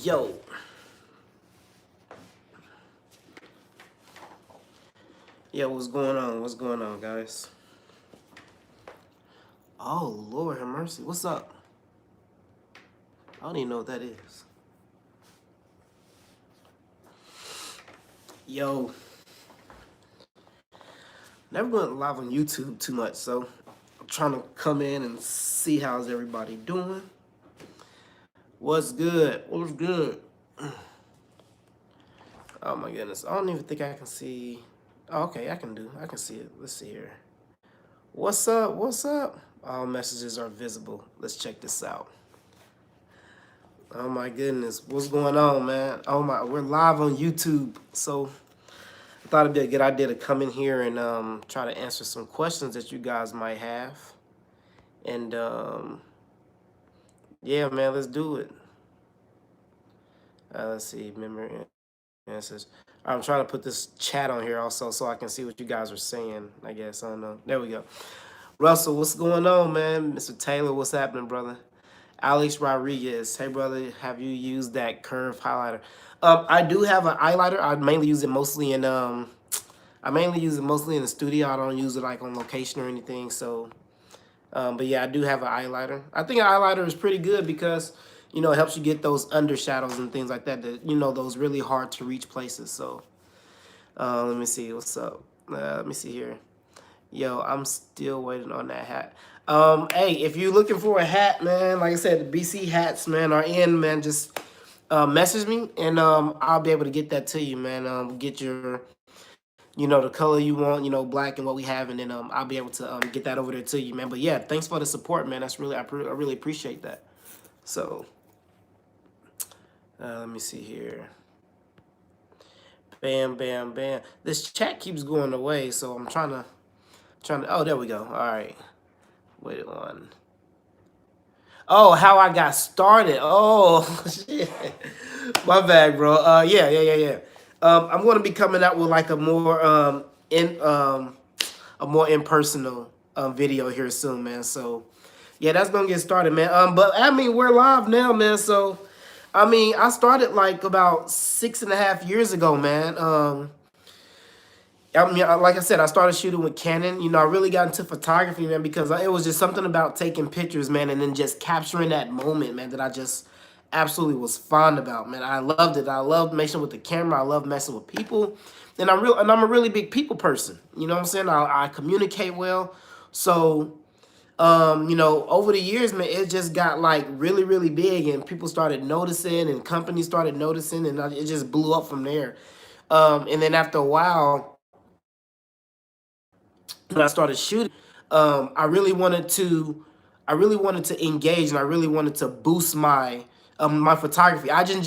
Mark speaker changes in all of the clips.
Speaker 1: Yo. Yo, what's going on? What's going on, guys? Oh, Lord have mercy. What's up? I don't even know what that is. Yo. Never went live on YouTube too much, so I'm trying to come in and see how's everybody doing. What's good? What's good? Oh my goodness. I don't even think I can see. Oh, okay, I can see it. Let's see here. What's up? What's up? All messages are visible. Let's check this out. Oh my goodness. What's going on, man? Oh my, we're live on YouTube. So I thought it'd be a good idea to come in here and try to answer some questions that you guys might have. And yeah, man, let's do it. Let's see, memory answers. I'm trying to put this chat on here also so I can see what you guys are saying, I guess. I don't know. There we go. Russell, what's going on, man? Mr. Taylor, what's happening, brother? Alex Rodriguez, hey, brother, have you used that curve highlighter? I do have an highlighter. I mainly use it mostly in the studio. I don't use it like on location or anything. So, but yeah, I do have an highlighter. I think an highlighter is pretty good because, you know, it helps you get those undershadows and things like that, you know, those really hard to reach places. So let me see what's up. Let me see here. Yo, I'm still waiting on that hat. Hey, if you're looking for a hat, man, like I said, the BC hats, man, are in, man. Just message me and I'll be able to get that to you, man. Get your, you know, the color you want, you know, black and what we have, and then I'll be able to get that over there to you, man. But yeah, thanks for the support, man. That's really, I really appreciate that. So let me see here. Bam, bam, bam. This chat keeps going away, so I'm trying to. Oh, there we go. All right. Wait on. Oh, how I got started. Oh, shit. My bad, bro. Yeah. I'm going to be coming out with like a more impersonal video here soon, man. So, yeah, that's going to get started, man. But I mean, we're live now, man. So, I mean, I started like about 6.5 years ago, man. I mean, like I said, I started shooting with Canon. You know, I really got into photography, man, because it was just something about taking pictures, man, and then just capturing that moment, man, that I just absolutely was fond about, man. I loved it. I loved messing with the camera. I love messing with people, and I'm a really big people person. You know what I'm saying? I communicate well, so you know, over the years, man, it just got like really, really big, and people started noticing, and companies started noticing, and it just blew up from there. And then after a while, when I started shooting, I really wanted to, engage, and I really wanted to boost my photography. I just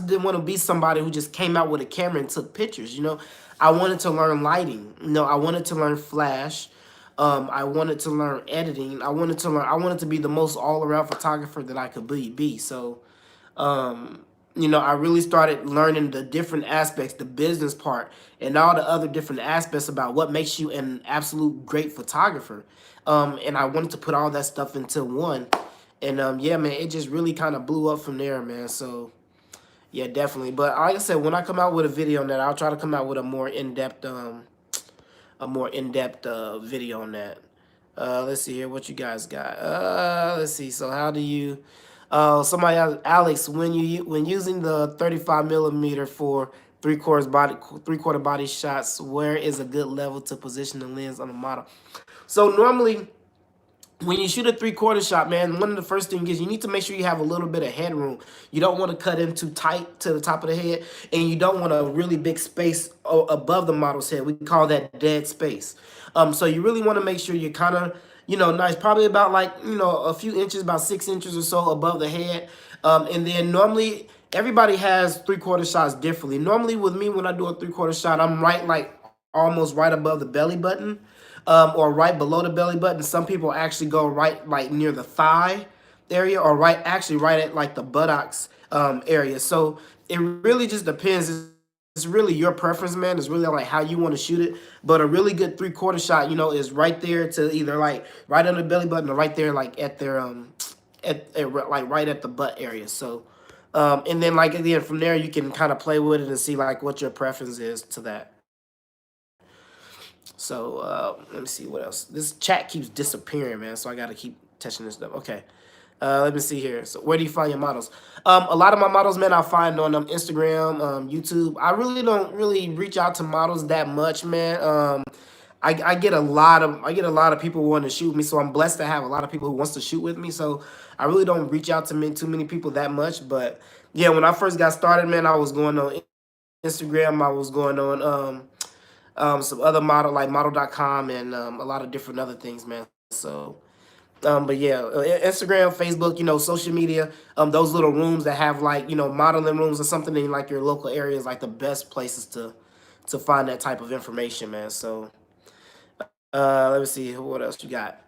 Speaker 1: didn't want to be somebody who just came out with a camera and took pictures. You know, I wanted to learn lighting. You know, I wanted to learn flash. I wanted to learn editing. I wanted to be the most all around photographer that I could be. So, you know, I really started learning the different aspects, the business part, and all the other different aspects about what makes you an absolute great photographer. And I wanted to put all that stuff into one. And yeah, man, it just really kind of blew up from there, man. So yeah, definitely. But like I said, when I come out with a video on that, I'll try to come out with a more in-depth video on that. Let's see here what you guys got. Let's see. So how do you somebody else, Alex, when using the 35 millimeter for three-quarter body shots, where is a good level to position the lens on the model? So normally, when you shoot a three-quarter shot, man, one of the first things is you need to make sure you have a little bit of headroom. You don't want to cut in too tight to the top of the head, and you don't want a really big space above the model's head. We call that dead space. So you really want to make sure you're kind of, you know, nice, probably about like, you know, a few inches, about 6 inches or so above the head. And then normally, everybody has three-quarter shots differently. Normally with me, when I do a three-quarter shot, I'm like almost right above the belly button. Or right below the belly button. Some people actually go right like near the thigh area, or right at like the buttocks area. So it really just depends. it's really your preference, man. It's really like how you want to shoot it. But a really good 3/4 shot, is right there to either like right under the belly button or right there like at their like right at the butt area. So, and then like again from there you can kind of play with it and see like what your preference is to that. So let me see what else. This chat keeps disappearing, man. So I got to keep touching this stuff. Okay. Let me see here. So where do you find your models? A lot of my models, man, I find on Instagram, YouTube. I really don't really reach out to models that much, man. I get a lot of people wanting to shoot me, so I'm blessed to have a lot of people who wants to shoot with me. So I really don't reach out to too many people that much. But yeah, when I first got started, man, I was going on Instagram. I was going on some other model like model.com and a lot of different other things, man. So but yeah, Instagram, Facebook, social media, those little rooms that have like, modeling rooms or something in like your local area is like the best places to find that type of information, man. So let me see what else you got.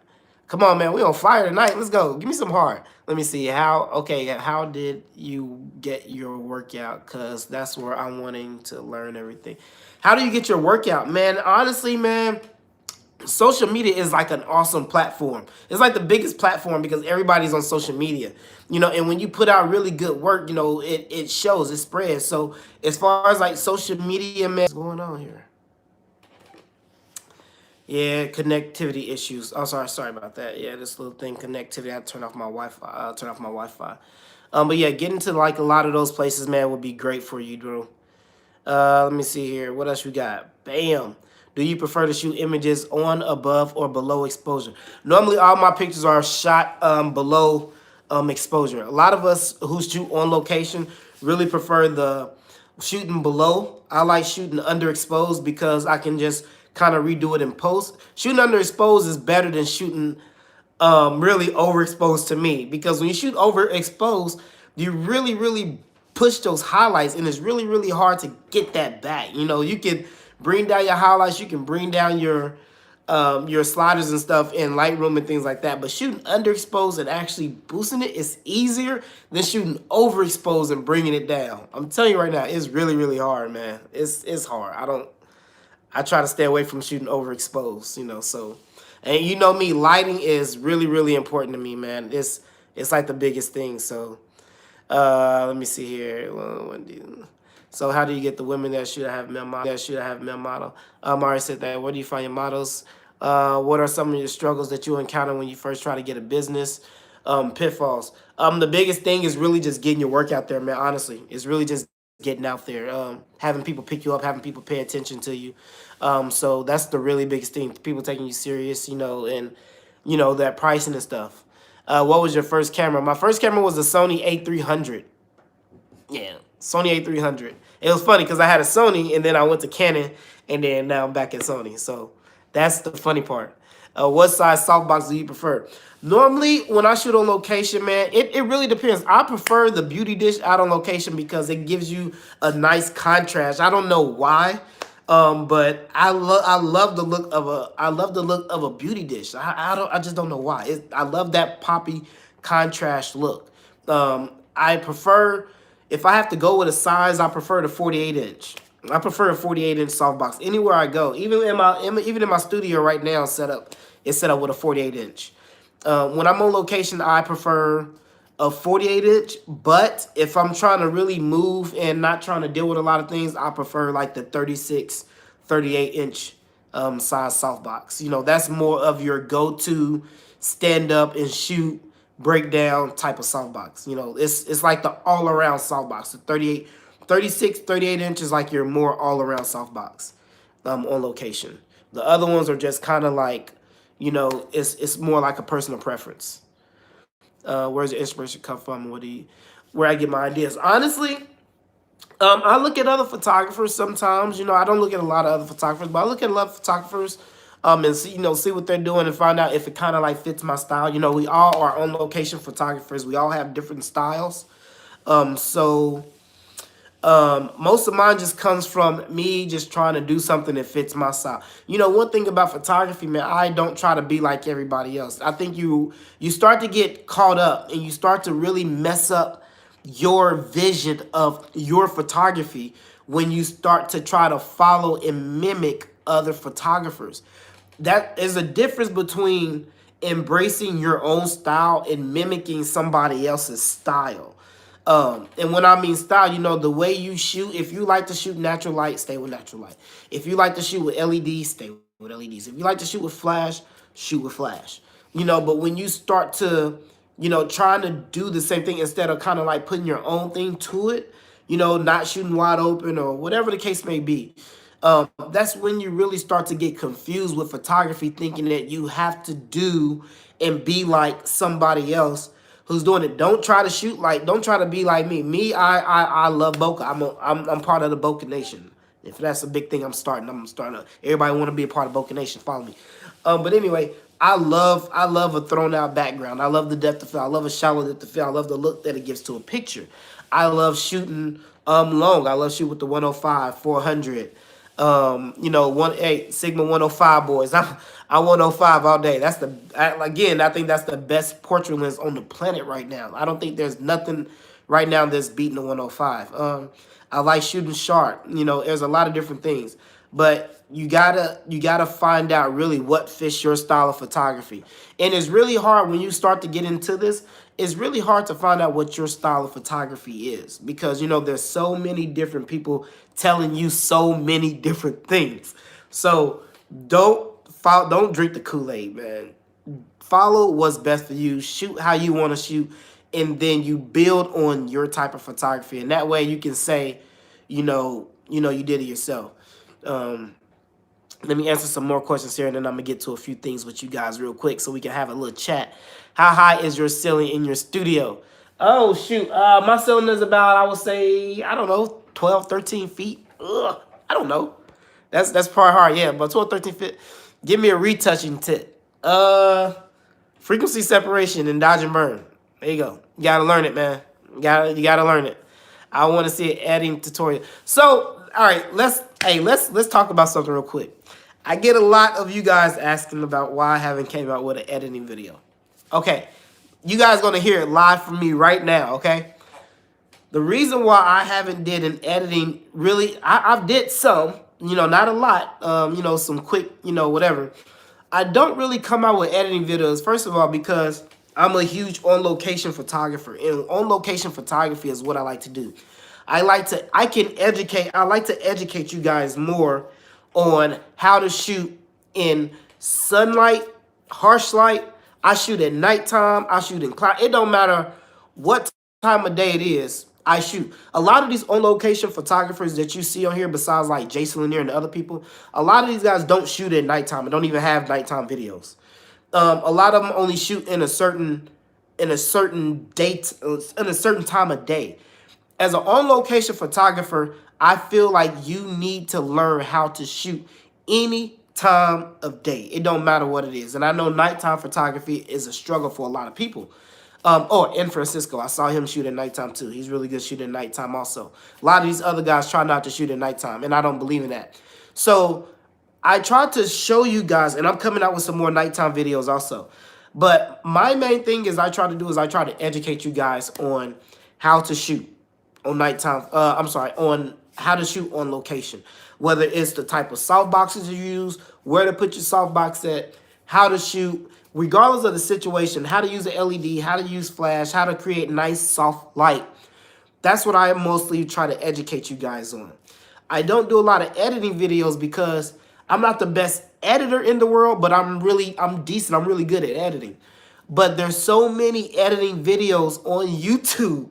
Speaker 1: Come on, man, we on fire tonight. Let's go. Give me some hard. Let me see how did you get your workout? Cause that's where I'm wanting to learn everything. How do you get your workout, man? Honestly, man, social media is like an awesome platform. It's like the biggest platform because everybody's on social media, and when you put out really good work, it shows, it spreads. So as far as like social media, man, what's going on here? Yeah, connectivity issues. Oh, sorry about that. Yeah, this little thing, connectivity. I turn off my Wi-Fi. Turn off my Wi-Fi. But yeah, getting to like a lot of those places, man, would be great for you, Drew. Let me see here. What else you got? Bam. Do you prefer to shoot images on, above, or below exposure? Normally, all my pictures are shot below exposure. A lot of us who shoot on location really prefer the shooting below. I like shooting underexposed because I can just kind of redo it in post. Shooting underexposed is better than shooting really overexposed to me, because when you shoot overexposed, you really push those highlights, and it's really hard to get that back. You can bring down your highlights, you can bring down your sliders and stuff in Lightroom and things like that, but shooting underexposed and actually boosting it is easier than shooting overexposed and bringing it down. I'm telling you right now, it's really hard, man. It's hard. I try to stay away from shooting overexposed, so. And you know me, lighting is really important to me, man. It's like the biggest thing. So let me see here. So how do you get the women that should have male model? I already said that. Where do you find your models? What are some of your struggles that you encounter when you first try to get a business? Pitfalls. The biggest thing is really just getting your work out there, man. Honestly, it's really just getting out there, having people pick you up, having people pay attention to you. So that's the really biggest thing. People taking you serious, and that pricing and stuff. What was your first camera? My first camera was a Sony A300. Yeah, Sony A300. It was funny because I had a Sony and then I went to Canon and then now I'm back at Sony. So that's the funny part. What size softbox do you prefer? Normally, when I shoot on location, man, it really depends. I prefer the beauty dish out on location because it gives you a nice contrast. I don't know why, but I love the look of a beauty dish. I just don't know why. I love that poppy contrast look. I prefer, if I have to go with a size, I prefer the 48-inch. I prefer a 48-inch softbox anywhere I go. Even in my studio right now, it's set up with a 48-inch. When I'm on location, I prefer a 48-inch. But if I'm trying to really move and not trying to deal with a lot of things, I prefer like the 36, 38-inch size softbox. That's more of your go-to stand up and shoot breakdown type of softbox. It's like the all-around softbox. The 36, 38 inches like your more all-around softbox on location. The other ones are just kind of like, it's more like a personal preference. Where's the inspiration come from? Where I get my ideas? Honestly, I look at other photographers sometimes. I don't look at a lot of other photographers, but I look at a lot of photographers and see what they're doing and find out if it kind of like fits my style. We all are on location photographers. We all have different styles. So most of mine just comes from me just trying to do something that fits my style. One thing about photography, man, I don't try to be like everybody else. I think you start to get caught up and you start to really mess up your vision of your photography when you start to try to follow and mimic other photographers. That is a difference between embracing your own style and mimicking somebody else's style. And when I mean style, you know, the way you shoot. If you like to shoot natural light, stay with natural light. If you like to shoot with LEDs, stay with LEDs. If you like to shoot with flash, shoot with flash. You know, but when you start to, you know, trying to do the same thing instead of kind of like putting your own thing to it, you know, not shooting wide open or whatever the case may be, that's when you really start to get confused with photography, thinking that you have to do and be like somebody else who's doing it. Don't try to shoot like, don't try to be like me. I love bokeh. I'm part of the bokeh nation. If that's a big thing, I'm starting to, everybody want to be a part of bokeh nation. Follow me. But anyway, I love a thrown out background. I love the depth of field. I love a shallow depth of field. I love the look that it gives to a picture. I love shooting long. I love shooting with the 105, 400. You know, 1.8 Sigma 105 boys. I'm 105 all day. That's again, I think that's the best portrait lens on the planet right now. I don't think there's nothing right now that's beating the 105. I like shooting sharp. You know, there's a lot of different things, but you gotta find out really what fits your style of photography. And it's really hard when you start to get into this. It's really hard to find out what your style of photography is, because, you know, there's so many different people telling you so many different things. So don't drink the Kool-Aid, man. Follow what's best for you. Shoot how you want to shoot, and then you build on your type of photography. And that way you can say, you know, you did it yourself. Let me answer some more questions here, and then I'm going to get to a few things with you guys real quick so we can have a little chat. How high is your ceiling in your studio? Oh, shoot. My ceiling is about, I would say, I don't know, 12, 13 feet. Ugh, I don't know. That's probably hard, yeah, but 12, 13 feet. Give me a retouching tip. Frequency separation and dodge and burn. There you go. You got to learn it, man. You gotta learn it. I want to see an editing tutorial. So, all right, let's talk about something real quick. I get a lot of you guys asking about why I haven't came out with an editing video. Okay, you guys gonna hear it live from me right now. Okay, the reason why I haven't did an editing really, I've did some, you know, not a lot. You know, some quick, you know, whatever. I don't really come out with editing videos. First of all, because I'm a huge on-location photographer, and on-location photography is what I like to do. I like to educate you guys more on how to shoot in sunlight, harsh light. I shoot at nighttime. I shoot in cloud. It don't matter what time of day it is. I shoot. A lot of these on-location photographers that you see on here, besides like Jason Lanier and the other people, a lot of these guys don't shoot at nighttime and don't even have nighttime videos. A lot of them only shoot in a certain date, in a certain time of day. As an on-location photographer, I feel like you need to learn how to shoot any time of day. It don't matter what it is. And I know nighttime photography is a struggle for a lot of people. In Francisco, I saw him shoot at nighttime too. He's really good shooting at nighttime also. A lot of these other guys try not to shoot at nighttime, and I don't believe in that. So I tried to show you guys, and I'm coming out with some more nighttime videos also. But my main thing is I try to educate you guys on how to shoot on nighttime. On how to shoot on location. Whether it's the type of softboxes you use, where to put your softbox at, how to shoot, regardless of the situation, how to use an LED, how to use flash, how to create nice soft light. That's what I mostly try to educate you guys on. I don't do a lot of editing videos because I'm not the best editor in the world, but I'm decent. I'm really good at editing. But there's so many editing videos on YouTube.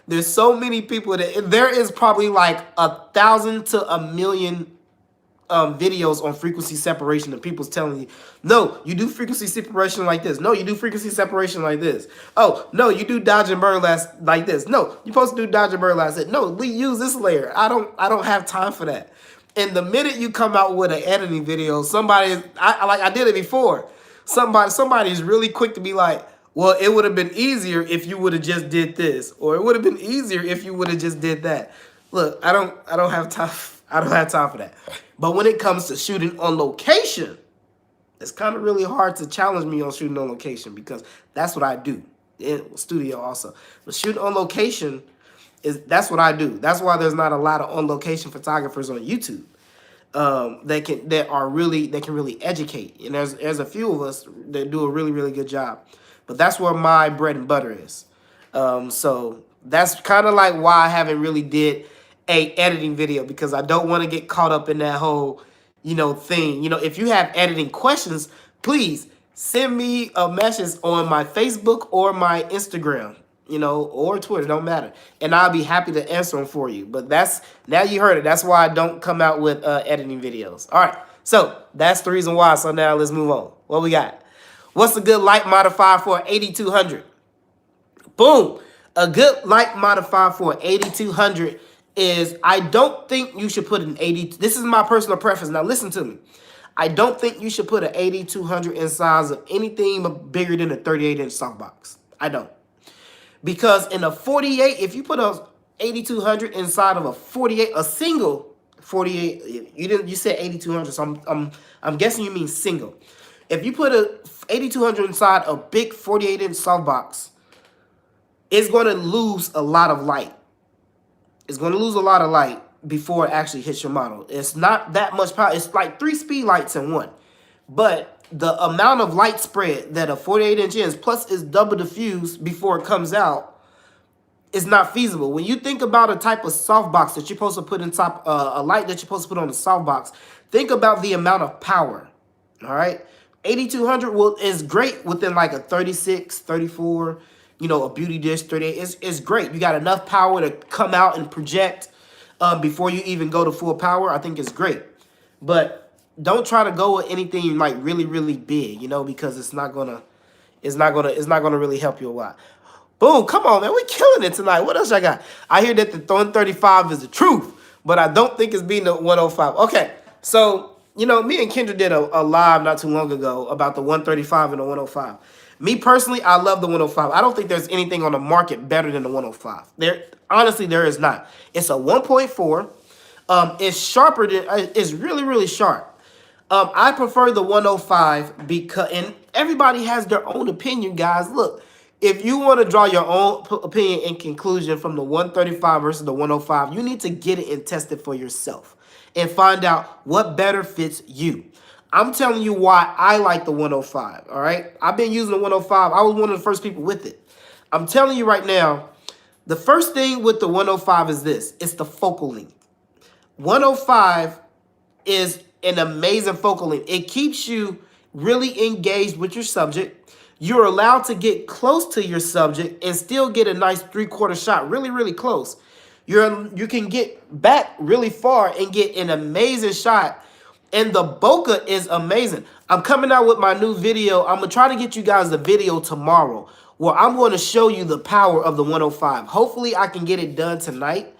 Speaker 1: There's so many people that there is probably like 1,000 to 1,000,000 videos on frequency separation, and people's telling you, no, you do frequency separation like this. No, you do frequency separation like this. Oh, no, you do dodge and burn like this. No, you're supposed to do dodge and burn like this. No, we use this layer. I don't have time for that. And the minute you come out with an editing video, I did it before. Somebody is really quick to be like, well, it would have been easier if you would have just did this, or it would have been easier if you would have just did that. Look, I don't have time. I don't have time for that. But when it comes to shooting on location, it's kind of really hard to challenge me on shooting on location, because that's what I do in studio also. But shooting on location, That's what I do. That's why there's not a lot of on location photographers on YouTube that can really educate. And there's a few of us that do a really good job, but that's where my bread and butter is. So that's kind of like why I haven't really did a editing video, because I don't want to get caught up in that whole thing. If you have editing questions, please send me a message on my Facebook or my Instagram, or Twitter, don't matter. And I'll be happy to answer them for you. But now you heard it. That's why I don't come out with editing videos. All right. So that's the reason why. So now let's move on. What we got? What's a good light modifier for 8200? Boom. A good light modifier for 8200 is, I don't think you should put an 80. This is my personal preference. Now listen to me. I don't think you should put an 8200 inside of anything bigger than a 38-inch softbox. I don't. Because in a 48, if you put a 8200 inside of a 48, a single 48, you said 8200, so I'm guessing you mean single. If you put a 8200 inside a big 48-inch softbox, it's going to lose a lot of light. It's going to lose a lot of light before it actually hits your model. It's not that much power. It's like 3 speed lights in one. But the amount of light spread that a 48-inch is, plus is double diffused before it comes out, is not feasible. When you think about a type of softbox that you're supposed to put in top, a light that you're supposed to put on the softbox, think about the amount of power. All right? 8200 is great within like a 36, 34, a beauty dish, 38. It's great. You got enough power to come out and project before you even go to full power. I think it's great. But don't try to go with anything like really big, because it's not gonna really help you a lot. Boom, come on, man, we're killing it tonight. What else I got? I hear that the 135 is the truth, but I don't think it's being the 105. Okay, so me and Kendra did a live not too long ago about the 135 and the 105. Me personally, I love the 105. I don't think there's anything on the market better than the 105. Honestly, there is not. It's a 1.4. It's sharper than, it's really sharp. I prefer the 105 because, and everybody has their own opinion, guys. Look, if you want to draw your own opinion and conclusion from the 135 versus the 105, you need to get it and test it for yourself and find out what better fits you. I'm telling you why I like the 105, all right? I've been using the 105. I was one of the first people with it. I'm telling you right now, the first thing with the 105 is this. It's the focal length. 105 is an amazing focal length. It keeps you really engaged with your subject. You're allowed to get close to your subject and still get a nice 3/4 shot, really close. You can get back really far and get an amazing shot. And the bokeh is amazing. I'm coming out with my new video. I'm going to try to get you guys the video tomorrow where I'm going to show you the power of the 105. Hopefully I can get it done tonight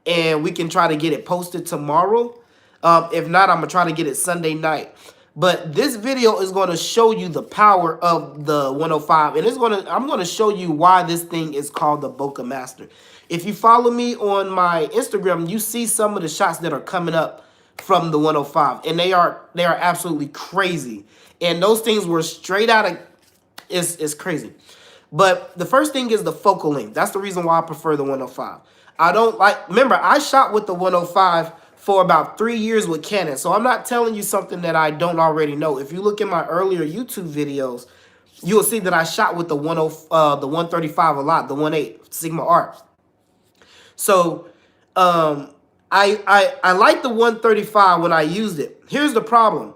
Speaker 1: and we can try to get it posted tomorrow. If not, I'm going to try to get it Sunday night. But this video is going to show you the power of the 105. And I'm going to show you why this thing is called the Bokeh Master. If you follow me on my Instagram, you see some of the shots that are coming up from the 105. And they are absolutely crazy. And those things were straight out of, it's crazy. But the first thing is the focal length. That's the reason why I prefer the 105. Remember, I shot with the 105 for about 3 years with Canon. So I'm not telling you something that I don't already know. If you look at my earlier YouTube videos, you will see that I shot with the 135 a lot, the 1.8 Sigma Art. So I like the 135 when I used it. Here's the problem.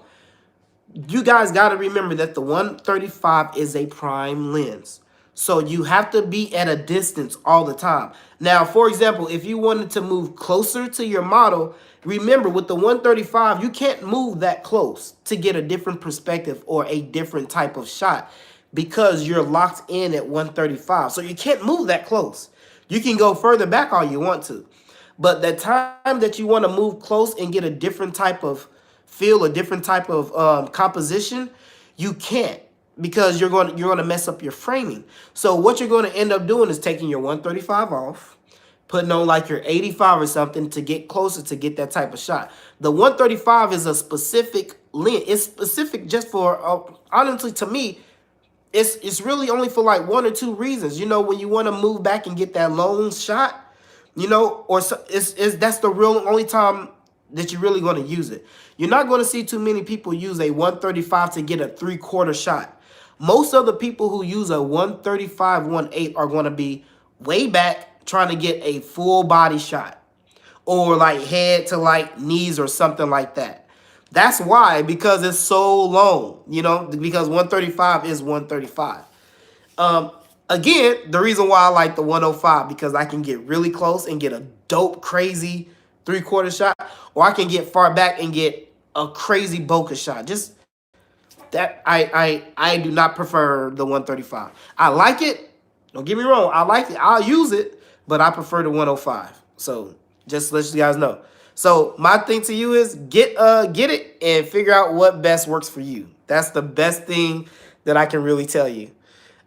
Speaker 1: You guys got to remember that the 135 is a prime lens. So you have to be at a distance all the time. Now, for example, if you wanted to move closer to your model, remember with the 135, you can't move that close to get a different perspective or a different type of shot because you're locked in at 135. So you can't move that close. You can go further back all you want to. But the time that you want to move close and get a different type of feel, a different type of composition, you can't, because you're going to mess up your framing. So what you're going to end up doing is taking your 135 off, putting on like your 85 or something to get closer to get that type of shot. The 135 is a specific lens. It's specific just for, honestly, to me, it's really only for like 1 or 2 reasons. You know, when you want to move back and get that lone shot, you know, or so, that's the real only time that you're really going to use it. You're not going to see too many people use a 135 to get a 3/4 shot. Most of the people who use a 135 1/8 are going to be way back trying to get a full body shot, or like head to like knees or something like that. That's why, because it's so long, you know, because 135 is 135. Um, Again, the reason why I like the 105, because I can get really close and get a dope, crazy 3/4 shot, or I can get far back and get a crazy bokeh shot. Just that I do not prefer the 135. I like it. Don't get me wrong. I like it. I'll use it, but I prefer the 105. So just to let you guys know. So my thing to you is get it and figure out what best works for you. That's the best thing that I can really tell you.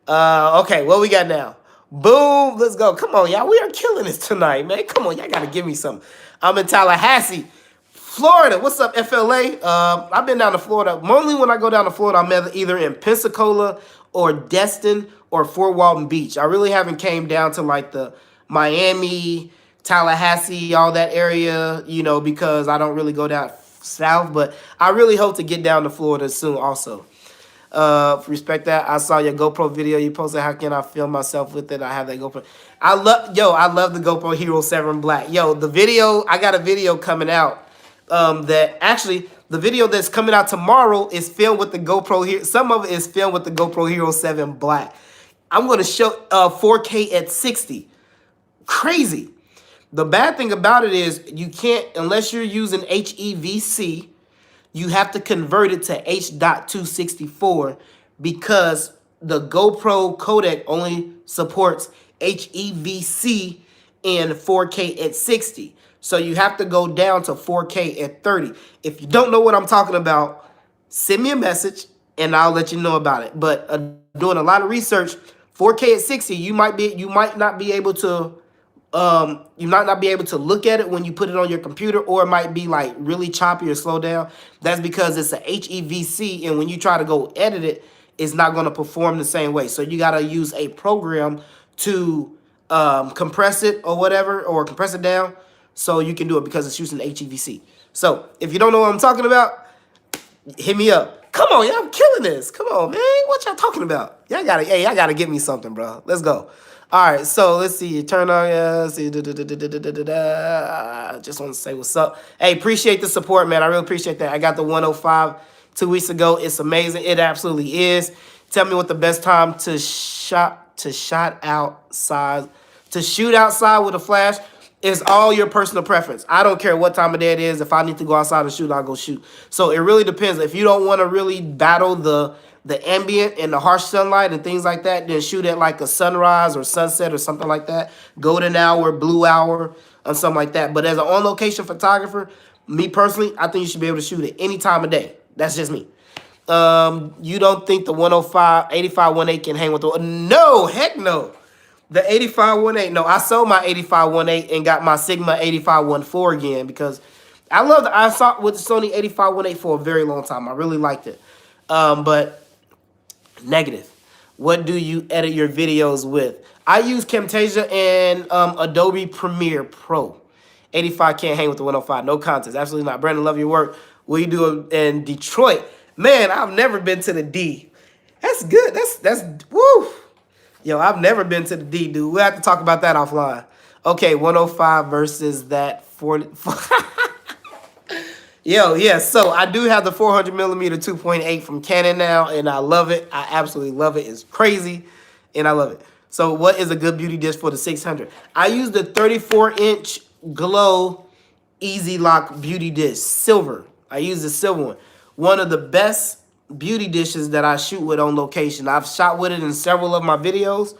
Speaker 1: Okay, what we got now? Boom, let's go. Come on, y'all. We are killing this tonight, man. Come on, y'all gotta give me something. I'm in Tallahassee, Florida. What's up, FLA? I've been down to Florida. Normally when I go down to Florida, I'm either in Pensacola or Destin or Fort Walton Beach. I really haven't came down to like the Miami, Tallahassee, all that area, you know, because I don't really go down south. But I really hope to get down to Florida soon also. Respect that. I saw your GoPro video you posted. How can I film myself with it? I have that GoPro. I love the GoPro Hero 7 Black. Yo, the video, I got a video coming out. That actually the video that's coming out tomorrow is filmed with the GoPro here. Some of it is filmed with the GoPro Hero 7 Black. I'm gonna show 4K at 60. Crazy. The bad thing about it is you can't, unless you're using HEVC, you have to convert it to H.264 because the GoPro codec only supports HEVC and 4K at 60. So you have to go down to 4K at 30. If you don't know what I'm talking about, send me a message and I'll let you know about it. But doing a lot of research, 4K at 60, you might not be able to look at it when you put it on your computer, or it might be like really choppy or slow down. That's because it's a HEVC, and when you try to go edit it, it's not going to perform the same way. So you got to use a program to compress it or whatever, or compress it down so you can do it, because it's using HEVC. So if you don't know what I'm talking about, hit me up. Come on, y'all, I'm killing this. Come on, man. What y'all talking about? Y'all gotta give me something, bro. Let's go. All right, so let's see. Turn on, let's see. Just want to say what's up. Hey, appreciate the support, man. I really appreciate that. I got the 105 2 weeks ago. It's amazing. It absolutely is. Tell me what the best time to shoot outside with a flash is. All your personal preference. I don't care what time of day it is. If I need to go outside and shoot, I'll go shoot. So it really depends. If you don't want to really battle the ambient and the harsh sunlight and things like that, then shoot at like a sunrise or sunset or something like that. Golden hour, blue hour, or something like that. But as an on-location photographer, me personally, I think you should be able to shoot at any time of day. That's just me. You don't think the 85 1/8 can hang with the... No, heck no. The 85 1/8, no, I sold my 85 1/8 and got my Sigma 85 1/4 again, because I saw with the Sony 85 1/8 for a very long time. I really liked it. But negative. What do you edit your videos with? I use Camtasia and Adobe Premiere Pro. 85 can't hang with the 105. No contest. Absolutely not. Brandon, love your work. What you do in Detroit? Man, I've never been to the D. That's good. That's woo. Yo, I've never been to the D, dude. We'll have to talk about that offline. Okay, 105 versus that 40. Yo, yeah, so I do have the 400mm 2.8 from Canon now, and I love it. I absolutely love it. It's crazy, and I love it. So what is a good beauty dish for the 600? I use the 34-inch Glow Easy Lock beauty dish, silver. I use the silver one. One of the best beauty dishes that I shoot with on location. I've shot with it in several of my videos,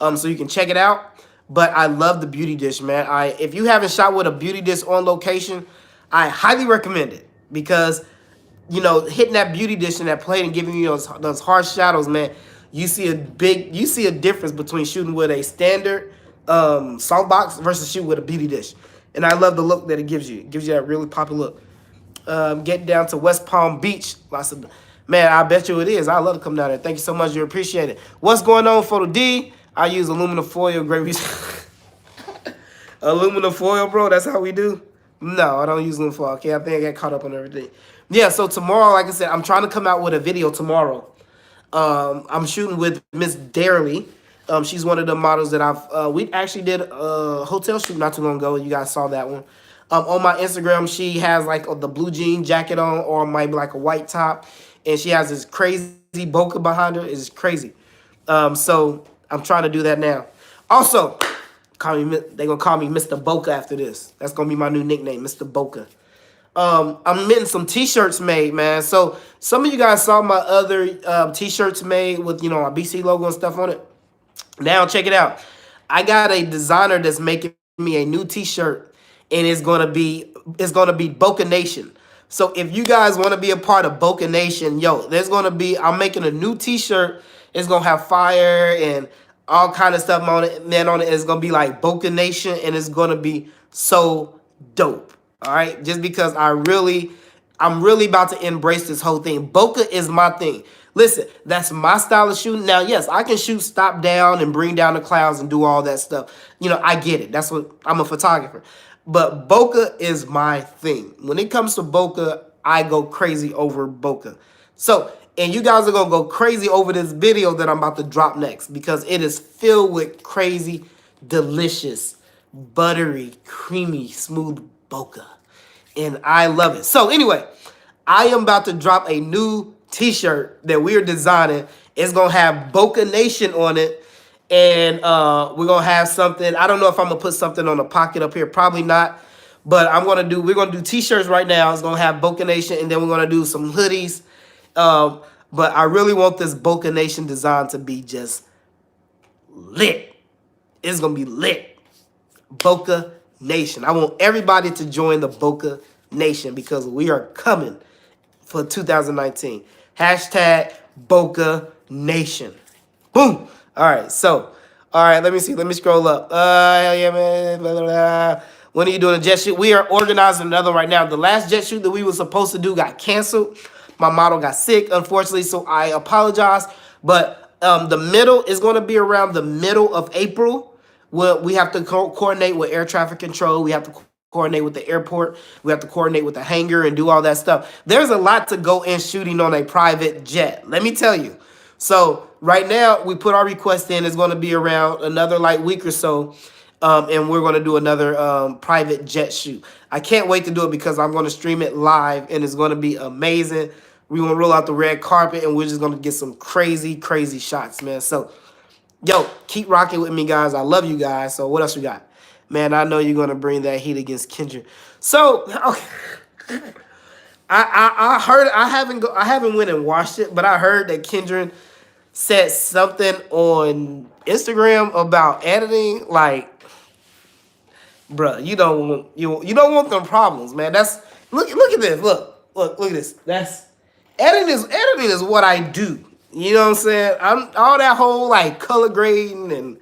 Speaker 1: so you can check it out. But I love the beauty dish, man. If you haven't shot with a beauty dish on location, I highly recommend it, because, you know, hitting that beauty dish in that plate and giving you those harsh shadows, man, you see a difference between shooting with a standard softbox versus shooting with a beauty dish. And I love the look that it gives you. It gives you that really poppy look. Getting down to West Palm Beach. Man, I bet you it is. I love to come down there. Thank you so much. You appreciate it. What's going on, Photo D? I use aluminum foil. Great reason. Aluminum foil, bro. That's how we do. No, I don't use aluminum foil. Okay, I think I got caught up on everything. Yeah, so tomorrow, like I said, I'm trying to come out with a video tomorrow. I'm shooting with Miss Darely. She's one of the models that we actually did a hotel shoot not too long ago. You guys saw that one. On my Instagram, she has like the blue jean jacket on, or maybe like a white top, and she has this crazy bokeh behind her. It's crazy. So I'm trying to do that now. Also, they're gonna call me Mr. Bokeh after this. That's gonna be my new nickname, Mr. Bokeh. I'm getting some t-shirts made, man. So some of you guys saw my other t-shirts made with, you know, my BC logo and stuff on it. Now check it out. I got a designer that's making me a new t-shirt, and it's gonna be Bokeh Nation. So if you guys want to be a part of Bokeh Nation, yo, I'm making a new t-shirt. It's gonna have fire and all kind of stuff on it. Man, on it, it's gonna be like Bokeh Nation, and it's gonna be so dope. All right, just because I'm really about to embrace this whole thing. Bokeh is my thing. Listen, that's my style of shooting. Now, yes, I can shoot stop down and bring down the clouds and do all that stuff. You know, I get it. That's what I'm a photographer. But bokeh is my thing. When it comes to bokeh, I go crazy over bokeh. So, and you guys are going to go crazy over this video that I'm about to drop next, because it is filled with crazy, delicious, buttery, creamy, smooth bokeh. And I love it. So anyway, I am about to drop a new t-shirt that we're designing. It's going to have Bokeh Nation on it. And we're going to have something. I don't know if I'm going to put something on the pocket up here. Probably not. But we're going to do t-shirts right now. It's going to have Bokeh Nation. And then we're going to do some hoodies. But I really want this Bokeh Nation design to be just lit. It's going to be lit. Bokeh Nation. I want everybody to join the Bokeh Nation, because we are coming for 2019. Hashtag Bokeh Nation. Boom. All right. So, all right. Let me see. Let me scroll up. Yeah, man. Blah, blah, blah. When are you doing a jet shoot? We are organizing another right now. The last jet shoot that we were supposed to do got canceled. My model got sick, unfortunately, so I apologize. But the middle is going to be around the middle of April. We have to coordinate with air traffic control. We have to coordinate with the airport. We have to coordinate with the hangar and do all that stuff. There's a lot to go in shooting on a private jet. Let me tell you. So right now, we put our request in. It's going to be around another like week or so. And we're going to do another private jet shoot. I can't wait to do it, because I'm going to stream it live, and it's going to be amazing. We're going to roll out the red carpet, and we're just going to get some crazy, crazy shots, man. So, yo, keep rocking with me, guys. I love you guys. So what else we got? Man, I know you're going to bring that heat against Kendra. So, okay. I heard, I haven't went and watched it, but I heard that Kendra said something on Instagram about editing. Like, bruh, you don't want them problems, man. That's look at this. Look at this. That's editing is what I do. You know what I'm saying? I'm all that whole like color grading and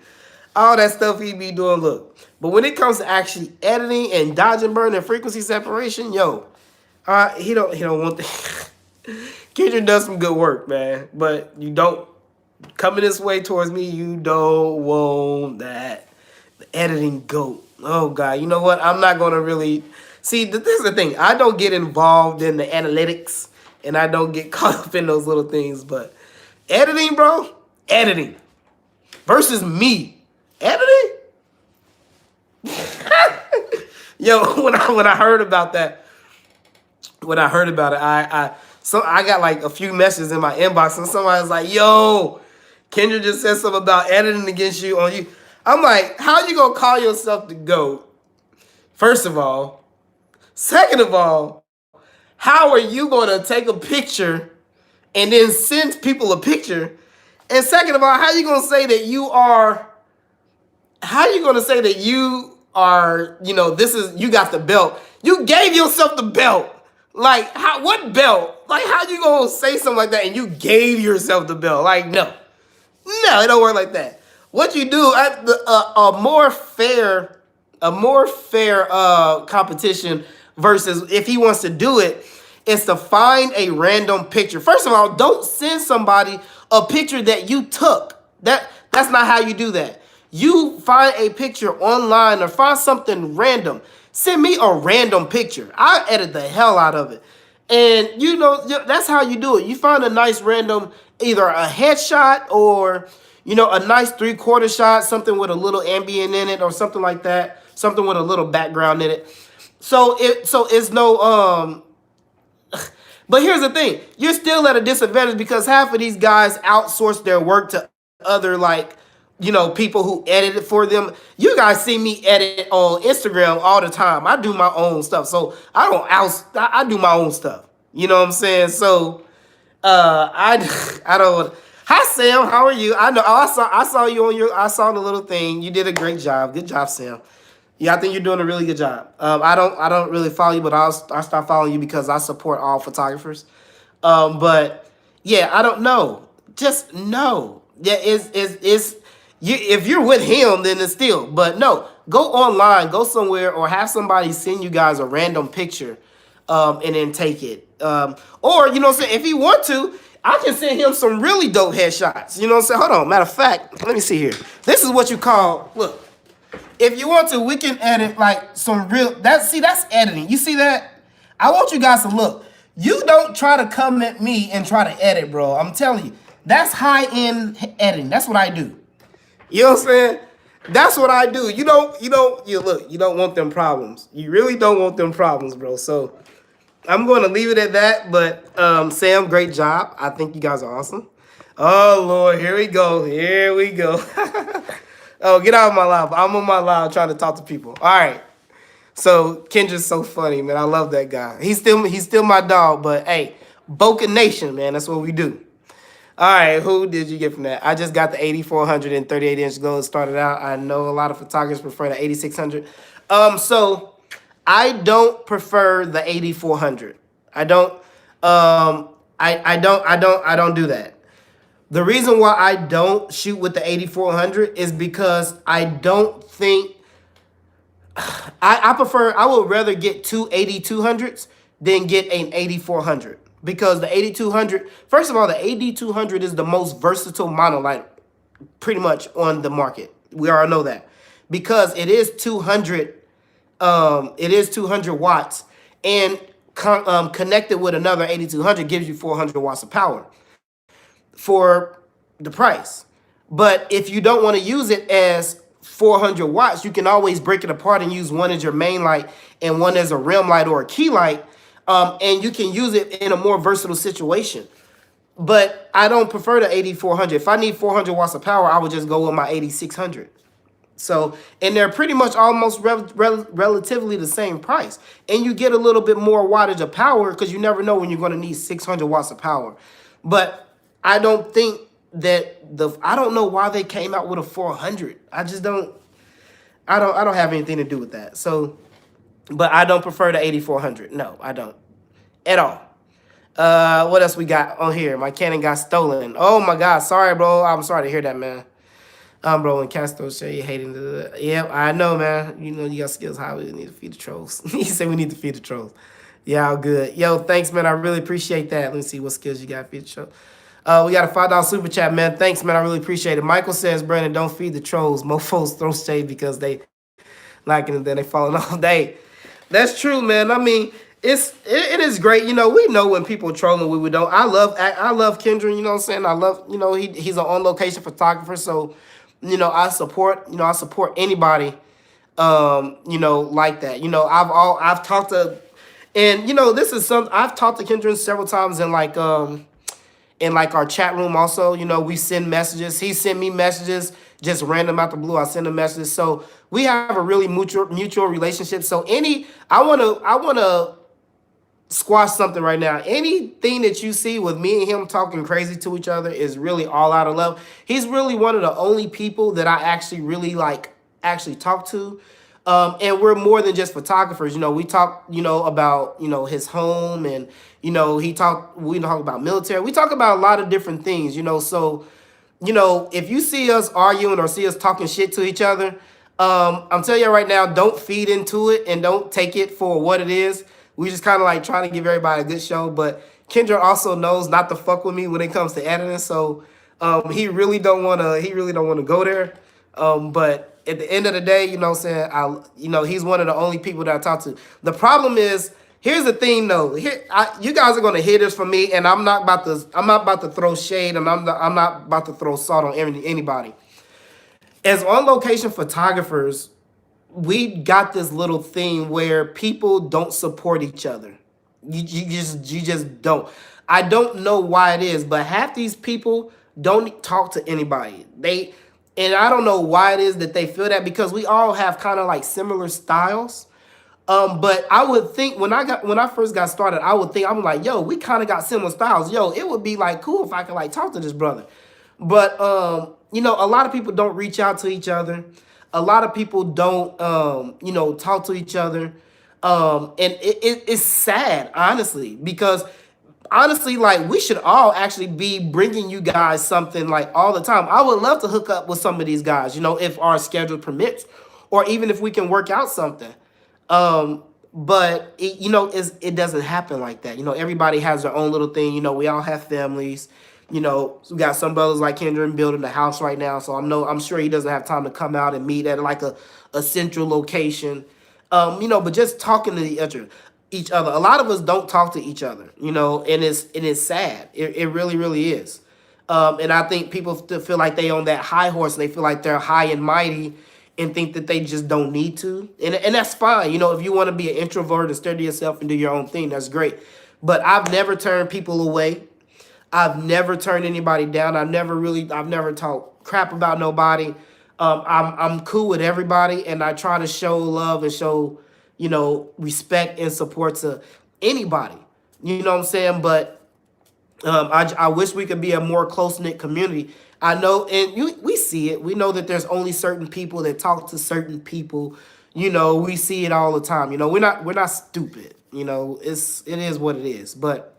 Speaker 1: all that stuff he be doing. Look, but when it comes to actually editing and dodging, burn, and frequency separation, yo, he don't want that. Kendra does some good work, man. But you don't coming this way towards me. You don't want that. The editing goat. Oh God, you know what? I'm not gonna really see. This is the thing. I don't get involved in the analytics, and I don't get caught up in those little things. But editing, bro, editing versus me, editing. Yo, when I heard about that, I got like a few messages in my inbox, and somebody was like, "Yo, Kendra just said something about editing against you on you." I'm like, how you gonna call yourself the GOAT? First of all. Second of all, how are you gonna take a picture and then send people a picture? And second of all, how you gonna say that you are, you know, you got the belt. You gave yourself the belt. Like, what belt? Like, how you gonna say something like that and you gave yourself the belt? Like, no, it don't work like that. What you do, a more fair competition versus if he wants to do it, is to find a random picture. First of all, don't send somebody a picture that you took. That's not how you do that. You find a picture online or find something random. Send me a random picture. I edit the hell out of it. And you know, that's how you do it. You find a nice random, either a headshot or, you know, a nice 3/4 shot, something with a little ambient in it or something like that, something with a little background in it. So it's no but here's the thing, you're still at a disadvantage because half of these guys outsource their work to other, like, you know, people who edit it for them. You guys see me edit on Instagram all the time. I do my own stuff. So I do my own stuff. You know what I'm saying? So I don't. Hi Sam, how are you? I know I saw you on I saw the little thing. You did a great job. Good job, Sam. Yeah, I think you're doing a really good job. I don't really follow you, but I'll start following you because I support all photographers. But yeah, I don't know. Just no. Yeah, it's you. If you're with him, then it's still. But no, go online, go somewhere, or have somebody send you guys a random picture, and then take it. Or you know what I'm saying, if he want to, I can send him some really dope headshots. You know what I'm saying? Hold on. Matter of fact, let me see here. This is what you call, look. If you want to, we can edit like some real, that's editing. You see that? I want you guys to look. You don't try to come at me and try to edit, bro. I'm telling you. That's high-end editing. That's what I do. You know what I'm saying? That's what I do. You don't want them problems. You really don't want them problems, bro. So I'm going to leave it at that. But Sam, great job. I think you guys are awesome. Oh, Lord. Here we go. Here we go. Oh, get out of my live. I'm on my live trying to talk to people. All right. So Kendra's so funny, man. I love that guy. He's still my dog, but hey, Bokeh Nation, man. That's what we do. All right, who did you get from that? I just got the 8400 and 38-inch glow. Started out. I know a lot of photographers prefer the 8600. So I don't prefer the 8400. I don't. I don't do that. The reason why I don't shoot with the 8400 is because I don't think I would rather get two 8200s than get an 8400, because the 8200, first of all, the 8200 is the most versatile monolight pretty much on the market. We all know that because it is 200 watts and connected with another 8200 gives you 400 watts of power for the price. But if you don't want to use it as 400 watts, you can always break it apart and use one as your main light and one as a rim light or a key light, and you can use it in a more versatile situation. But I don't prefer the 8400. If I need 400 watts of power, I would just go with my 8600. So, and they're pretty much almost relatively the same price. And you get a little bit more wattage of power because you never know when you're going to need 600 watts of power. But I don't think that I don't know why they came out with a 400. I just don't, I don't have anything to do with that. So, but I don't prefer the 8400. No, I don't at all. What else we got on here? My Canon got stolen. Oh my God. Sorry, bro. I'm sorry to hear that, man. Bro, when Castro say you hating the, yeah, I know, man. You know, you got skills high. We need to feed the trolls. He said we need to feed the trolls. Yeah, all good. Yo, thanks, man. I really appreciate that. Let me see what skills you got to feed the trolls. We got a $5 super chat, man. Thanks, man. I really appreciate it. Michael says, Brandon, don't feed the trolls. Mofos throw shade because they liking it, then they falling all day. That's true, man. I mean, it is great. You know, we know when people trolling, we don't. I love Kendra. You know what I'm saying? I love, you know, he's an on location photographer. So, you know, I support anybody, you know, like that. You know, I've talked to, and you know, this is something I've talked to Kendra several times in like our chat room also. You know, we send messages. He sent me messages just random out the blue. I send him messages. So we have a really mutual relationship. So I wanna squash something right now. Anything that you see with me and him talking crazy to each other is really all out of love. He's really one of the only people that I actually really actually talk to. And we're more than just photographers. You know, we talk, you know, about, you know, his home, and, you know, we talk about military. We talk about a lot of different things, you know. So, you know, if you see us arguing or see us talking shit to each other, I'm telling you right now, don't feed into it and don't take it for what it is. We just kind of like trying to give everybody a good show. But Kendra also knows not to fuck with me when it comes to editing. So he really don't want to go there. But at the end of the day, you know what I'm saying, he's one of the only people that I talk to. The problem is, here's the thing though. You guys are gonna hear this from me, and I'm not about to throw shade, and I'm not about to throw salt on anybody. As on location photographers, we got this little thing where people don't support each other. You just don't. I don't know why it is, but half these people don't talk to anybody. And I don't know why it is that they feel that, because we all have kind of like similar styles. But I would think when I first got started, I'm like, yo, we kind of got similar styles. Yo, it would be like cool if I could like talk to this brother. But a lot of people don't reach out to each other. A lot of people don't talk to each other. And it's sad, honestly, because honestly, like, we should all actually be bringing you guys something like all the time. I would love to hook up with some of these guys, if our schedule permits, or even if we can work out something. But it doesn't happen like that. Everybody has their own little thing. We all have families. We got some brothers like Kendra building the house right now, so I'm sure he doesn't have time to come out and meet at like a central location. But just talking to each other. A lot of us don't talk to each other, and it's sad. It really, really is. And I think people still feel like they on that high horse, and they feel like they're high and mighty, and think that they just don't need to. And that's fine. If you want to be an introvert and stay to yourself and do your own thing, that's great. But I've never turned people away. I've never turned anybody down. I've never talked crap about nobody. I'm cool with everybody, and I try to show love and show, respect and support to anybody. You know what I'm saying? But I wish we could be a more close-knit community. I know, and we see it. We know that there's only certain people that talk to certain people. We see it all the time. We're not stupid. It is what it is. But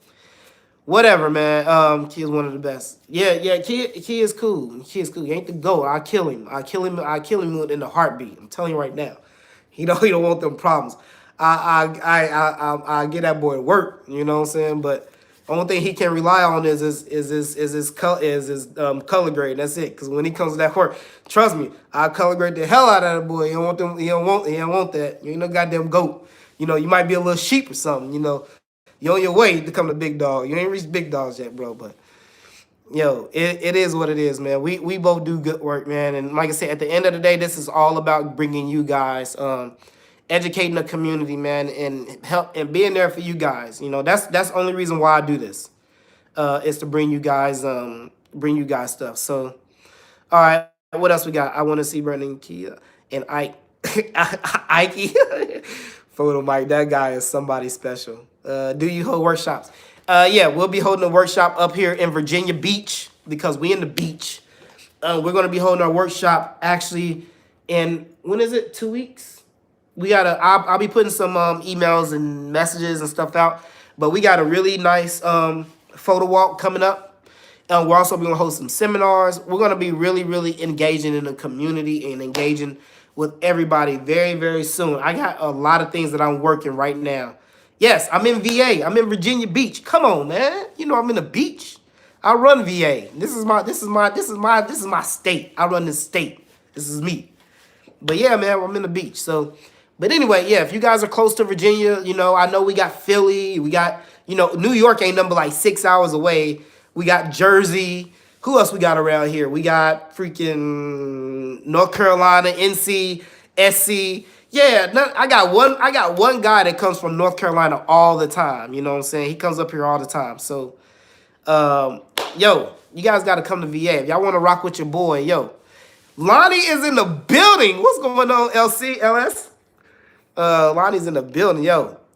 Speaker 1: whatever, man. Key is one of the best. Yeah. Key is cool. Key is cool. He ain't the GOAT. I kill him. I kill him in the heartbeat. I'm telling you right now. He don't want them problems. I get that boy to work. You know what I'm saying? But the only thing he can rely on is his color grade. That's it. Because when he comes to that work, trust me, I color grade the hell out of that boy. He don't want them. He don't want that. You ain't no goddamn GOAT. You might be a little sheep or something. You're on your way to become the big dog. You ain't reached big dogs yet, bro. But it is what it is, man. We both do good work, man. And like I said, at the end of the day, this is all about bringing you guys, educating the community, man, and help and being there for you guys. That's the only reason why I do this, is to bring you guys stuff. So, all right, what else we got? I want to see Brendan, Kia, and Ike. Ike. Photo Mike, that guy is somebody special. Do you hold workshops? Yeah, we'll be holding a workshop up here in Virginia Beach, because we in the beach. We're going to be holding our workshop actually in, when is it? 2 weeks? I'll be putting some emails and messages and stuff out, but we got a really nice photo walk coming up. We're also going to host some seminars. We're going to be really, really engaging in the community and engaging with everybody very, very soon. I got a lot of things that I'm working right now. Yes, I'm in VA. I'm in Virginia Beach. Come on, man. I'm in the beach. I run VA. This is my state. I run this state. This is me. But yeah, man, I'm in the beach. So, but anyway, yeah, if you guys are close to Virginia, I know we got Philly. We got, New York ain't number like 6 hours away. We got Jersey. Who else we got around here? We got freaking North Carolina, NC, SC. Yeah, I got one guy that comes from North Carolina all the time. You know what I'm saying? He comes up here all the time. So, you guys got to come to VA. If y'all want to rock with your boy, Lonnie is in the building. What's going on, LS? Lonnie's in the building,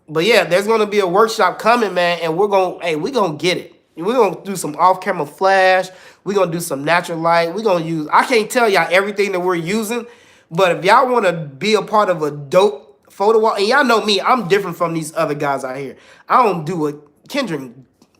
Speaker 1: But yeah, there's going to be a workshop coming, man, and we're going to get it. We're going to do some off-camera flash. We're going to do some natural light. I can't tell y'all everything that we're using, but if y'all want to be a part of a dope photo walk, and y'all know me, I'm different from these other guys out here. I don't do it. Kendrick,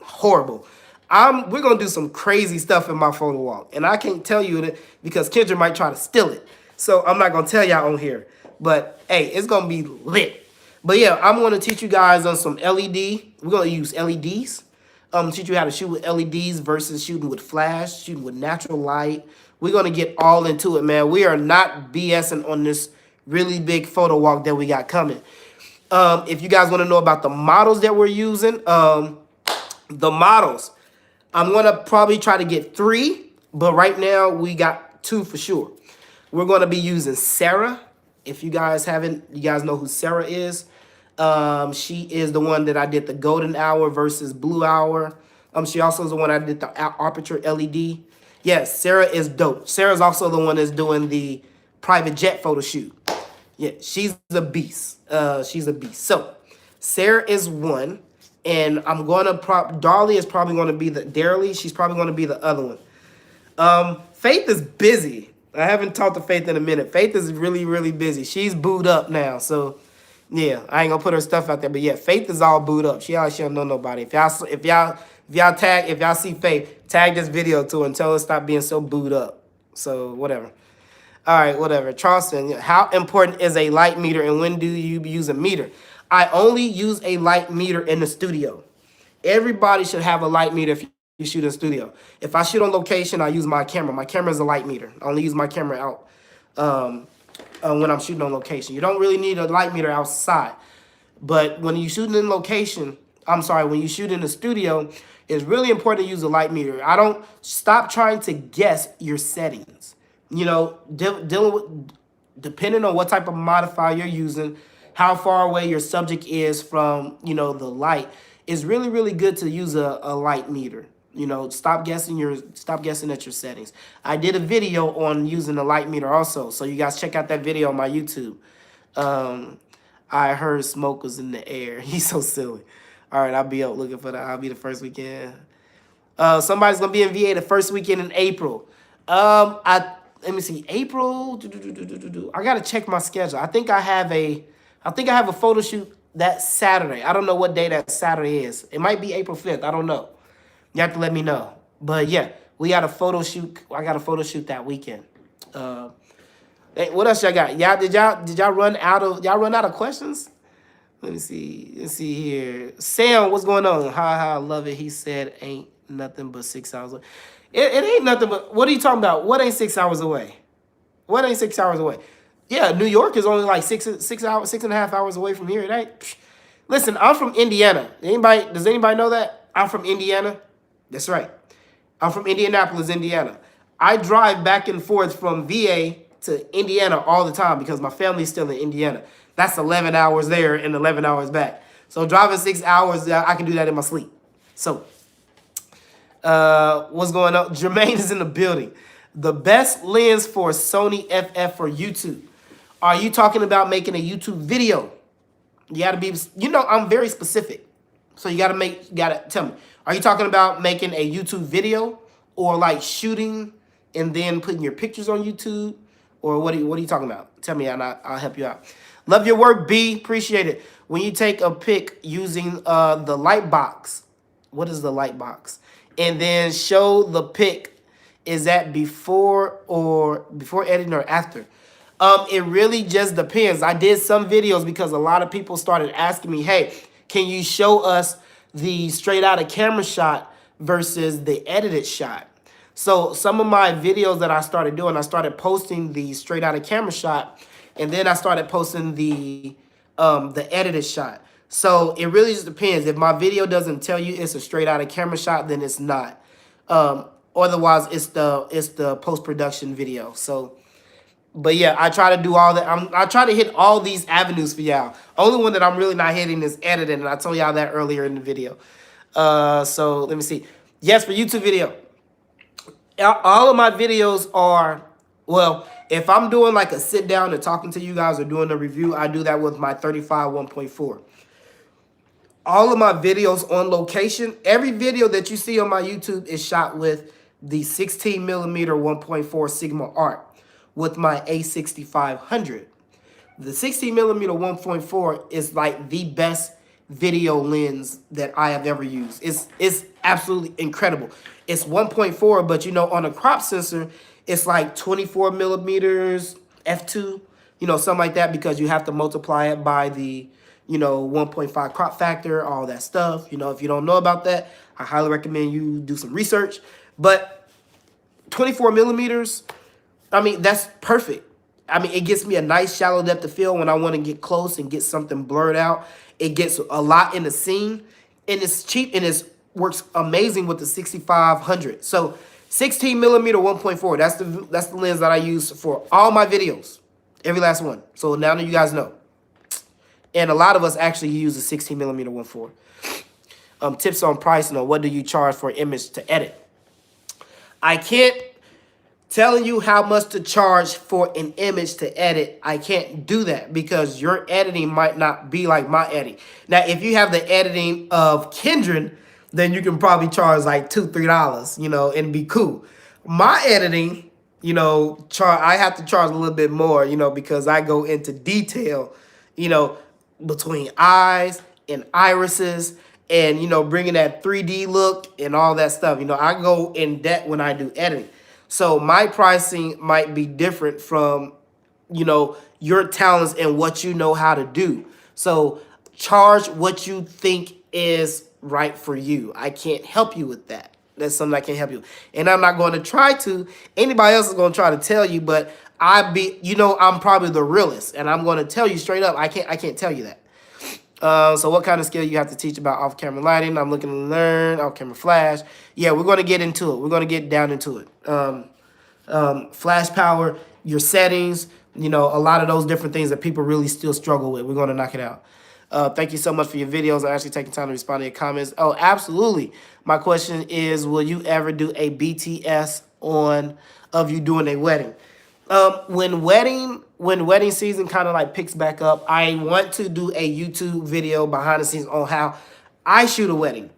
Speaker 1: horrible. We're going to do some crazy stuff in my photo walk, and I can't tell you that because Kendrick might try to steal it. So I'm not going to tell y'all on here, but hey, it's going to be lit. But yeah, I'm going to teach you guys on some LED. We're going to use LEDs. Teach you how to shoot with LEDs versus shooting with flash, shooting with natural light, We're going to get all into it, man. We are not BSing on this really big photo walk that we got coming. If you guys want to know about the models that we're using, the models, I'm going to probably try to get 3, but right now we got 2 for sure. We're going to be using Sarah. If you guys haven't, you guys know who Sarah is. She is the one that I did the golden hour versus blue hour. She also is the one I did the aperture LED. Yes, Sarah is dope. Sarah's also the one that's doing the private jet photo shoot. Yeah, she's a beast. She's a beast. So, Sarah is one, and I'm gonna Darlie is probably gonna be the Darely. She's probably gonna be the other one. Faith is busy. I haven't talked to Faith in a minute. Faith is really, really busy. She's booed up now, so yeah, I ain't gonna put her stuff out there. But yeah, Faith is all booed up. She don't know nobody. If y'all see Faith, tag this video to her and tell her to stop being so booed up. So whatever. All right, whatever. Charleston, how important is a light meter and when do you use a meter? I only use a light meter in the studio. Everybody should have a light meter if you shoot in studio. If I shoot on location, I use my camera. My camera is a light meter. I only use my camera out when I'm shooting on location. You don't really need a light meter outside. But when you shooting in location, when you shoot in the studio, it's really important to use a light meter. I don't stop trying to guess your settings. You know, dealing with, depending on what type of modifier you're using, how far away your subject is from, the light, it's really, really good to use a light meter. Stop guessing at your settings. I did a video on using a light meter also, so you guys check out that video on my YouTube. I heard smoke was in the air. He's so silly. All right, I'll be out looking for that. I'll be the first weekend. Somebody's gonna be in VA the first weekend in April. Let me see, April. I gotta check my schedule. I think I have a photo shoot that Saturday. I don't know what day that Saturday is. It might be April 5th. I don't know. You have to let me know. But yeah, we got a photo shoot. I got a photo shoot that weekend. Hey, what else y'all got? Did y'all run out of questions? Let me see. Let's see here. Sam, what's going on? Ha, I love it. He said ain't nothing but 6 hours away. It ain't nothing but, what are you talking about? What ain't 6 hours away? What ain't 6 hours away? Yeah, New York is only like 6.5 hours away from here. It ain't. Listen, I'm from Indiana. Does anybody know that? I'm from Indiana. That's right. I'm from Indianapolis, Indiana. I drive back and forth from VA to Indiana all the time because my family's still in Indiana. That's 11 hours there and 11 hours back. So driving 6 hours, I can do that in my sleep. So, what's going on? Jermaine is in the building. The best lens for Sony FF for YouTube. Are you talking about making a YouTube video? You gotta be, I'm very specific. So you gotta tell me. Are you talking about making a YouTube video or like shooting and then putting your pictures on YouTube? Or what are you talking about? Tell me and I'll help you out. Love your work, B. Appreciate it. When you take a pic using the light box, what is the light box? And then show the pic. Is that before editing or after? It really just depends. I did some videos because a lot of people started asking me, hey, can you show us the straight out of camera shot versus the edited shot? So some of my videos that I started doing, I started posting the straight out of camera shot, and then I started posting the edited shot. So it really just depends. If my video doesn't tell you it's a straight out of camera shot, then it's not. Otherwise, it's the post-production video. So, but yeah, I try to do all that. I try to hit all these avenues for y'all. Only one that I'm really not hitting is editing, and I told y'all that earlier in the video. So let me see. Yes, for YouTube video. All of my videos are, well, if I'm doing like a sit down and talking to you guys or doing a review, I do that with my 35 1.4. All of my videos on location, every video that you see on my YouTube is shot with the 16 millimeter 1.4 Sigma Art with my A6500. The 16 millimeter 1.4 is like the best video lens that I have ever used. It's absolutely incredible. It's 1.4, but on a crop sensor, it's like 24 millimeters f2, something like that, because you have to multiply it by the 1.5 crop factor, all that stuff. If you don't know about that, I highly recommend you do some research. But 24 millimeters, I mean, that's perfect. I mean, it gets me a nice shallow depth of field when I want to get close and get something blurred out. It gets a lot in the scene, and it's cheap, and it works amazing with the 6500. So 16 millimeter 1.4. That's the lens that I use for all my videos, every last one. So now that you guys know, and a lot of us actually use the 16 millimeter 1.4. Tips on pricing, or what do you charge for an image to edit? I can't telling you how much to charge for an image to edit. I can't do that because your editing might not be like my editing. Now, if you have the editing of Kendron, then you can probably charge like $2-3, you know, and be cool. My editing, you know, I have to charge a little bit more, you know, because I go into detail, you know, between eyes and irises, and, you know, bringing that 3D look and all that stuff. You know, I go in depth when I do editing. So my pricing might be different from, you know, your talents and what you know how to do. So charge what you think is right for you. I can't help you with that. That's something I can't help you. And I'm not going to try to. Anybody else is going to try to tell you, but you know, I'm probably the realest, and I'm going to tell you straight up. I can't tell you that. So what kind of skill you have to teach about off-camera lighting? I'm looking to learn off-camera flash. Yeah, we're going to get into it. We're going to get down into it. Flash power, your settings, you know, a lot of those different things that people really still struggle with. We're going to knock it out. Thank you so much for your videos. I'm actually taking time to respond to your comments. Oh, absolutely. My question is, will you ever do a BTS of you doing a wedding? When wedding season kind of like picks back up, I want to do a YouTube video behind the scenes on how I shoot a wedding.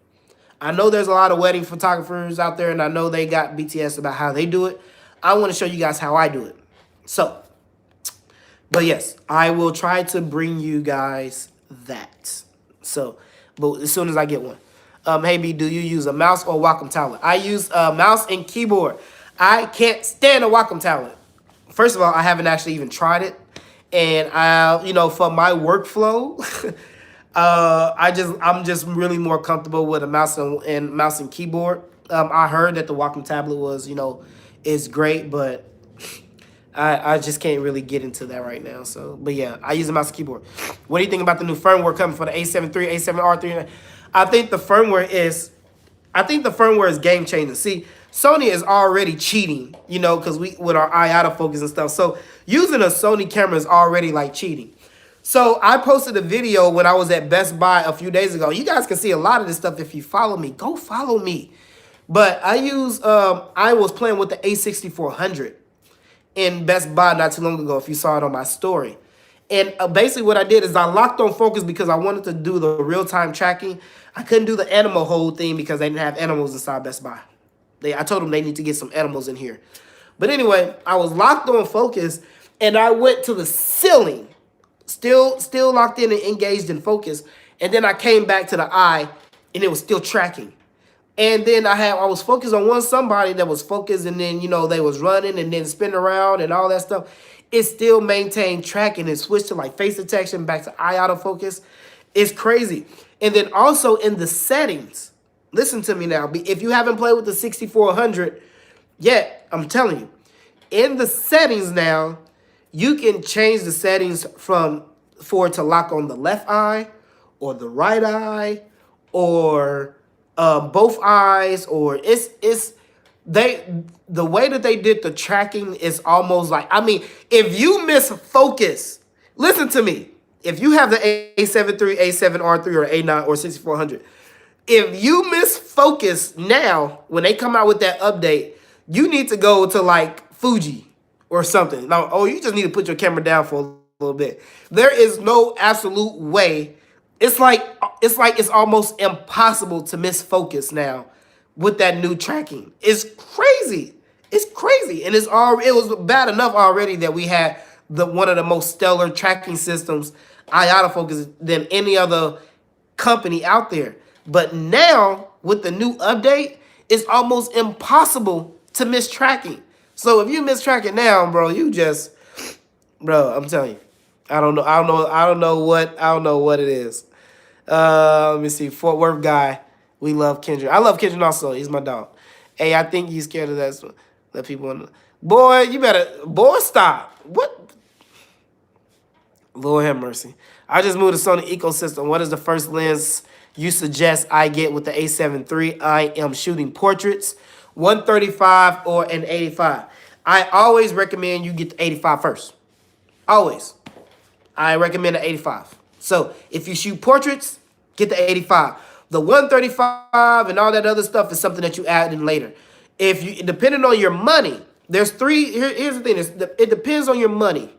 Speaker 1: I know there's a lot of wedding photographers out there, and I know they got BTS about how they do it. I want to show you guys how I do it. So, but yes, I will try to bring you guys that. So, but as soon as I get one. Hey B, do you use a mouse or Wacom tablet? I use a mouse and keyboard. I can't stand a Wacom tablet. First of all, I haven't actually even tried it, and you know, for my workflow, I'm just really more comfortable with a mouse and keyboard. I heard that the Wacom tablet was, you know, is great, but I just can't really get into that right now. So, but yeah, I use a mouse and keyboard. What do you think about the new firmware coming for the A7 III, A7R III? I think the firmware is game changing. See, Sony is already cheating, you know, because with our eye autofocus and stuff. So using a Sony camera is already like cheating. So I posted a video when I was at Best Buy a few days ago. You guys can see a lot of this stuff if you follow me. Go follow me. But I was playing with the A6400 in Best Buy not too long ago, if you saw it on my story. And basically what I did is I locked on focus because I wanted to do the real-time tracking. I couldn't do the animal hold thing because they didn't have animals inside Best Buy. I told them they need to get some animals in here. But anyway, I was locked on focus, and I went to the ceiling, still locked in and engaged in focus. And then I came back to the eye, and it was still tracking. And then I was focused on somebody that was focused, and then, you know, they was running and then spinning around and all that stuff. It still maintained tracking and switched to like face detection, back to eye autofocus. It's crazy. And then also in the settings, listen to me now. If you haven't played with the 6400 yet, I'm telling you, in the settings now, you can change the settings for it to lock on the left eye or the right eye or both eyes, or the way that they did the tracking is almost like, I mean, if you miss focus, listen to me. If you have the A7 III, A7R III, or A9 or 6400, if you miss focus now, when they come out with that update, you need to go to like Fuji or something. Now, you just need to put your camera down for a little bit. There is no absolute way. It's like it's almost impossible to miss focus now with that new tracking. It's crazy. It's crazy. And it was bad enough already that we had one of the most stellar tracking systems, eye autofocus, than any other company out there. But now, with the new update, it's almost impossible to miss tracking. So if you miss tracking now, bro, I'm telling you, I don't know what it is. Let me see. Fort Worth guy. We love Kendrick. I love Kendrick also. He's my dog. Hey, I think he's scared of that. Let people know. Boy, you better, boy, stop. What? Lord have mercy. I just moved to Sony ecosystem. What is the first lens you suggest I get with the A7 III? I am shooting portraits, 135 or an 85. I always recommend you get the 85 first. Always. I recommend the 85. So if you shoot portraits, get the 85. The 135 and all that other stuff is something that you add in later. If you, depending on your money, there's three. Here's the thing: it depends on your money.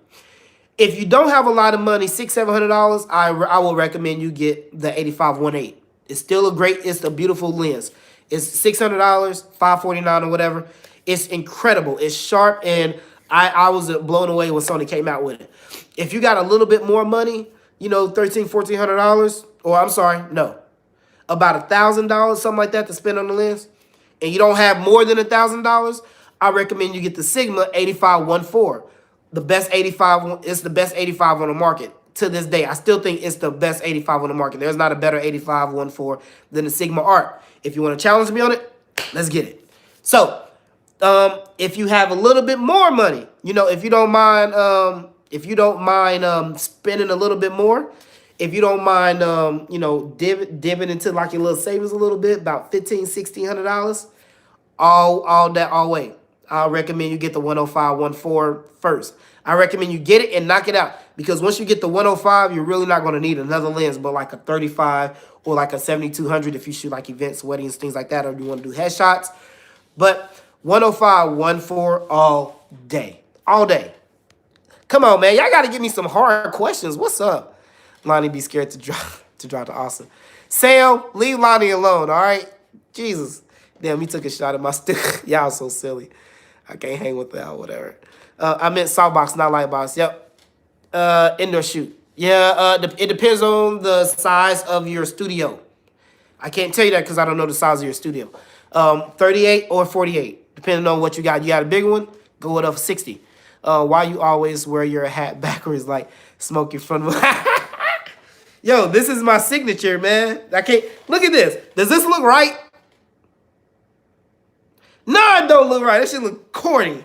Speaker 1: If you don't have a lot of money, $600-700, I will recommend you get the 85-1.8. It's still a great. It's a beautiful lens. It's $600, $549 or whatever. It's incredible. It's sharp, and I was blown away when Sony came out with it. If you got a little bit more money, you know, $1,300-1,400, or I'm sorry, no, about $1,000, something like that to spend on the lens, and you don't have more than $1,000, I recommend you get the Sigma 85-1.4. The best 85, it's the best 85 on the market to this day. I still think it's the best 85 on the market. There's not a better 85-1.4 than the Sigma Art. If you want to challenge me on it, let's get it. So, if you have a little bit more money, you know, if you don't mind, spending a little bit more, if you don't mind, you know, dipping into like your little savings a little bit, about $1,500-1,600, all way. I recommend you get the 105-1.4 first. I recommend you get it and knock it out, because once you get the 105, you're really not going to need another lens, but like a 35 or like a 7200 if you shoot like events, weddings, things like that, or you want to do headshots. But 105-1.4 all day. All day. Come on, man. Y'all got to give me some hard questions. What's up? Lonnie be scared to drive to Austin. Sam, leave Lonnie alone, all right? Jesus. Damn, he took a shot at my stick. Y'all so silly. I can't hang with that or whatever. I meant softbox, not lightbox. Yep. Indoor shoot. Yeah, it depends on the size of your studio. I can't tell you that because I don't know the size of your studio. 38 or 48, depending on what you got. You got a big one, go with a 60. Why you always wear your hat backwards like Smokey from... Yo, this is my signature, man. I can't... Look at this. Does this look right? No, it don't look right. That shit look corny.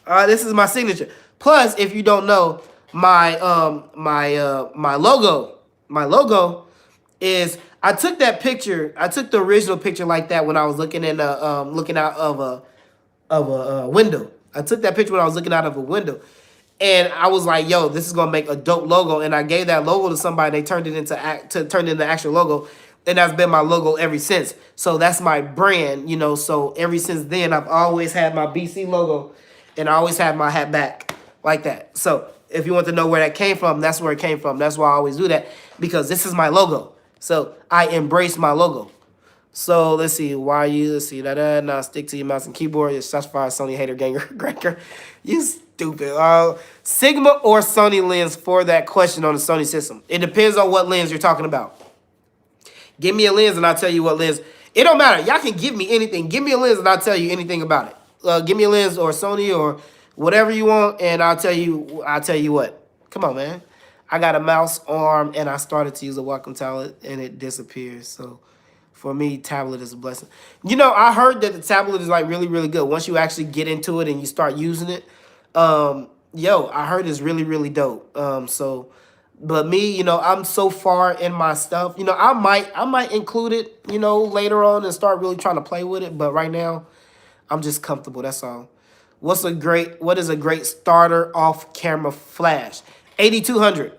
Speaker 1: This is my signature. Plus, if you don't know, my logo is, I took that picture. I took the original picture like that when I was looking in looking out of a window. I took that picture when I was looking out of a window, and I was like, "Yo, this is gonna make a dope logo." And I gave that logo to somebody. They turned it into the actual logo. And that's been my logo ever since. So that's my brand, you know. So ever since then, I've always had my BC logo, and I always have my hat back like that. So if you want to know where that came from, that's where it came from. That's why I always do that, because this is my logo. So I embrace my logo. So let's see. Let's see. Now stick to your mouse and keyboard. You're such fire Sony hater ganger. You stupid. Sigma or Sony lens for that question on the Sony system. It depends on what lens you're talking about. Give me a lens and I'll tell you what lens. It don't matter. Y'all can give me anything. Give me a lens and I'll tell you anything about it. Give me a lens or Sony or whatever you want, and I'll tell you what. Come on, man. I got a mouse arm and I started to use a Wacom tablet and it disappears. So for me, tablet is a blessing. You know, I heard that the tablet is like really, really good. Once you actually get into it and you start using it, I heard it's really, really dope. But me, you know, I'm so far in my stuff. You know, I might include it, you know, later on and start really trying to play with it. But right now, I'm just comfortable. That's all. What is a great starter off camera flash? 8200.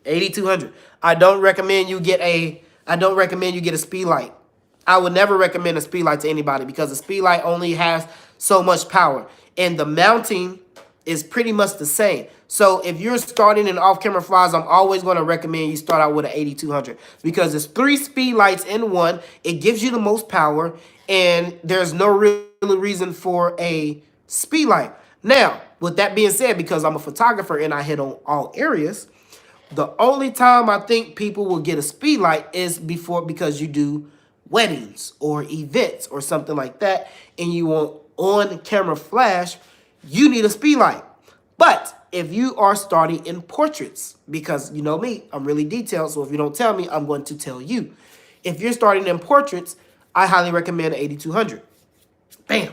Speaker 1: 8200. I don't recommend you get a Speedlight. I would never recommend a Speedlight to anybody, because the Speedlight only has so much power, and the mounting is pretty much the same. So if you're starting in off-camera flies, I'm always going to recommend you start out with an 8200, because it's 3 Speedlights in one. It gives you the most power, and there's no real reason for a Speedlight. Now, with that being said, because I'm a photographer and I hit on all areas, the only time I think people will get a Speedlight is because you do weddings or events or something like that, and you want on-camera flash, you need a Speedlight. But if you are starting in portraits, because you know me, I'm really detailed, so if you don't tell me, I'm going to tell you. If you're starting in portraits, I highly recommend an 8200. Bam.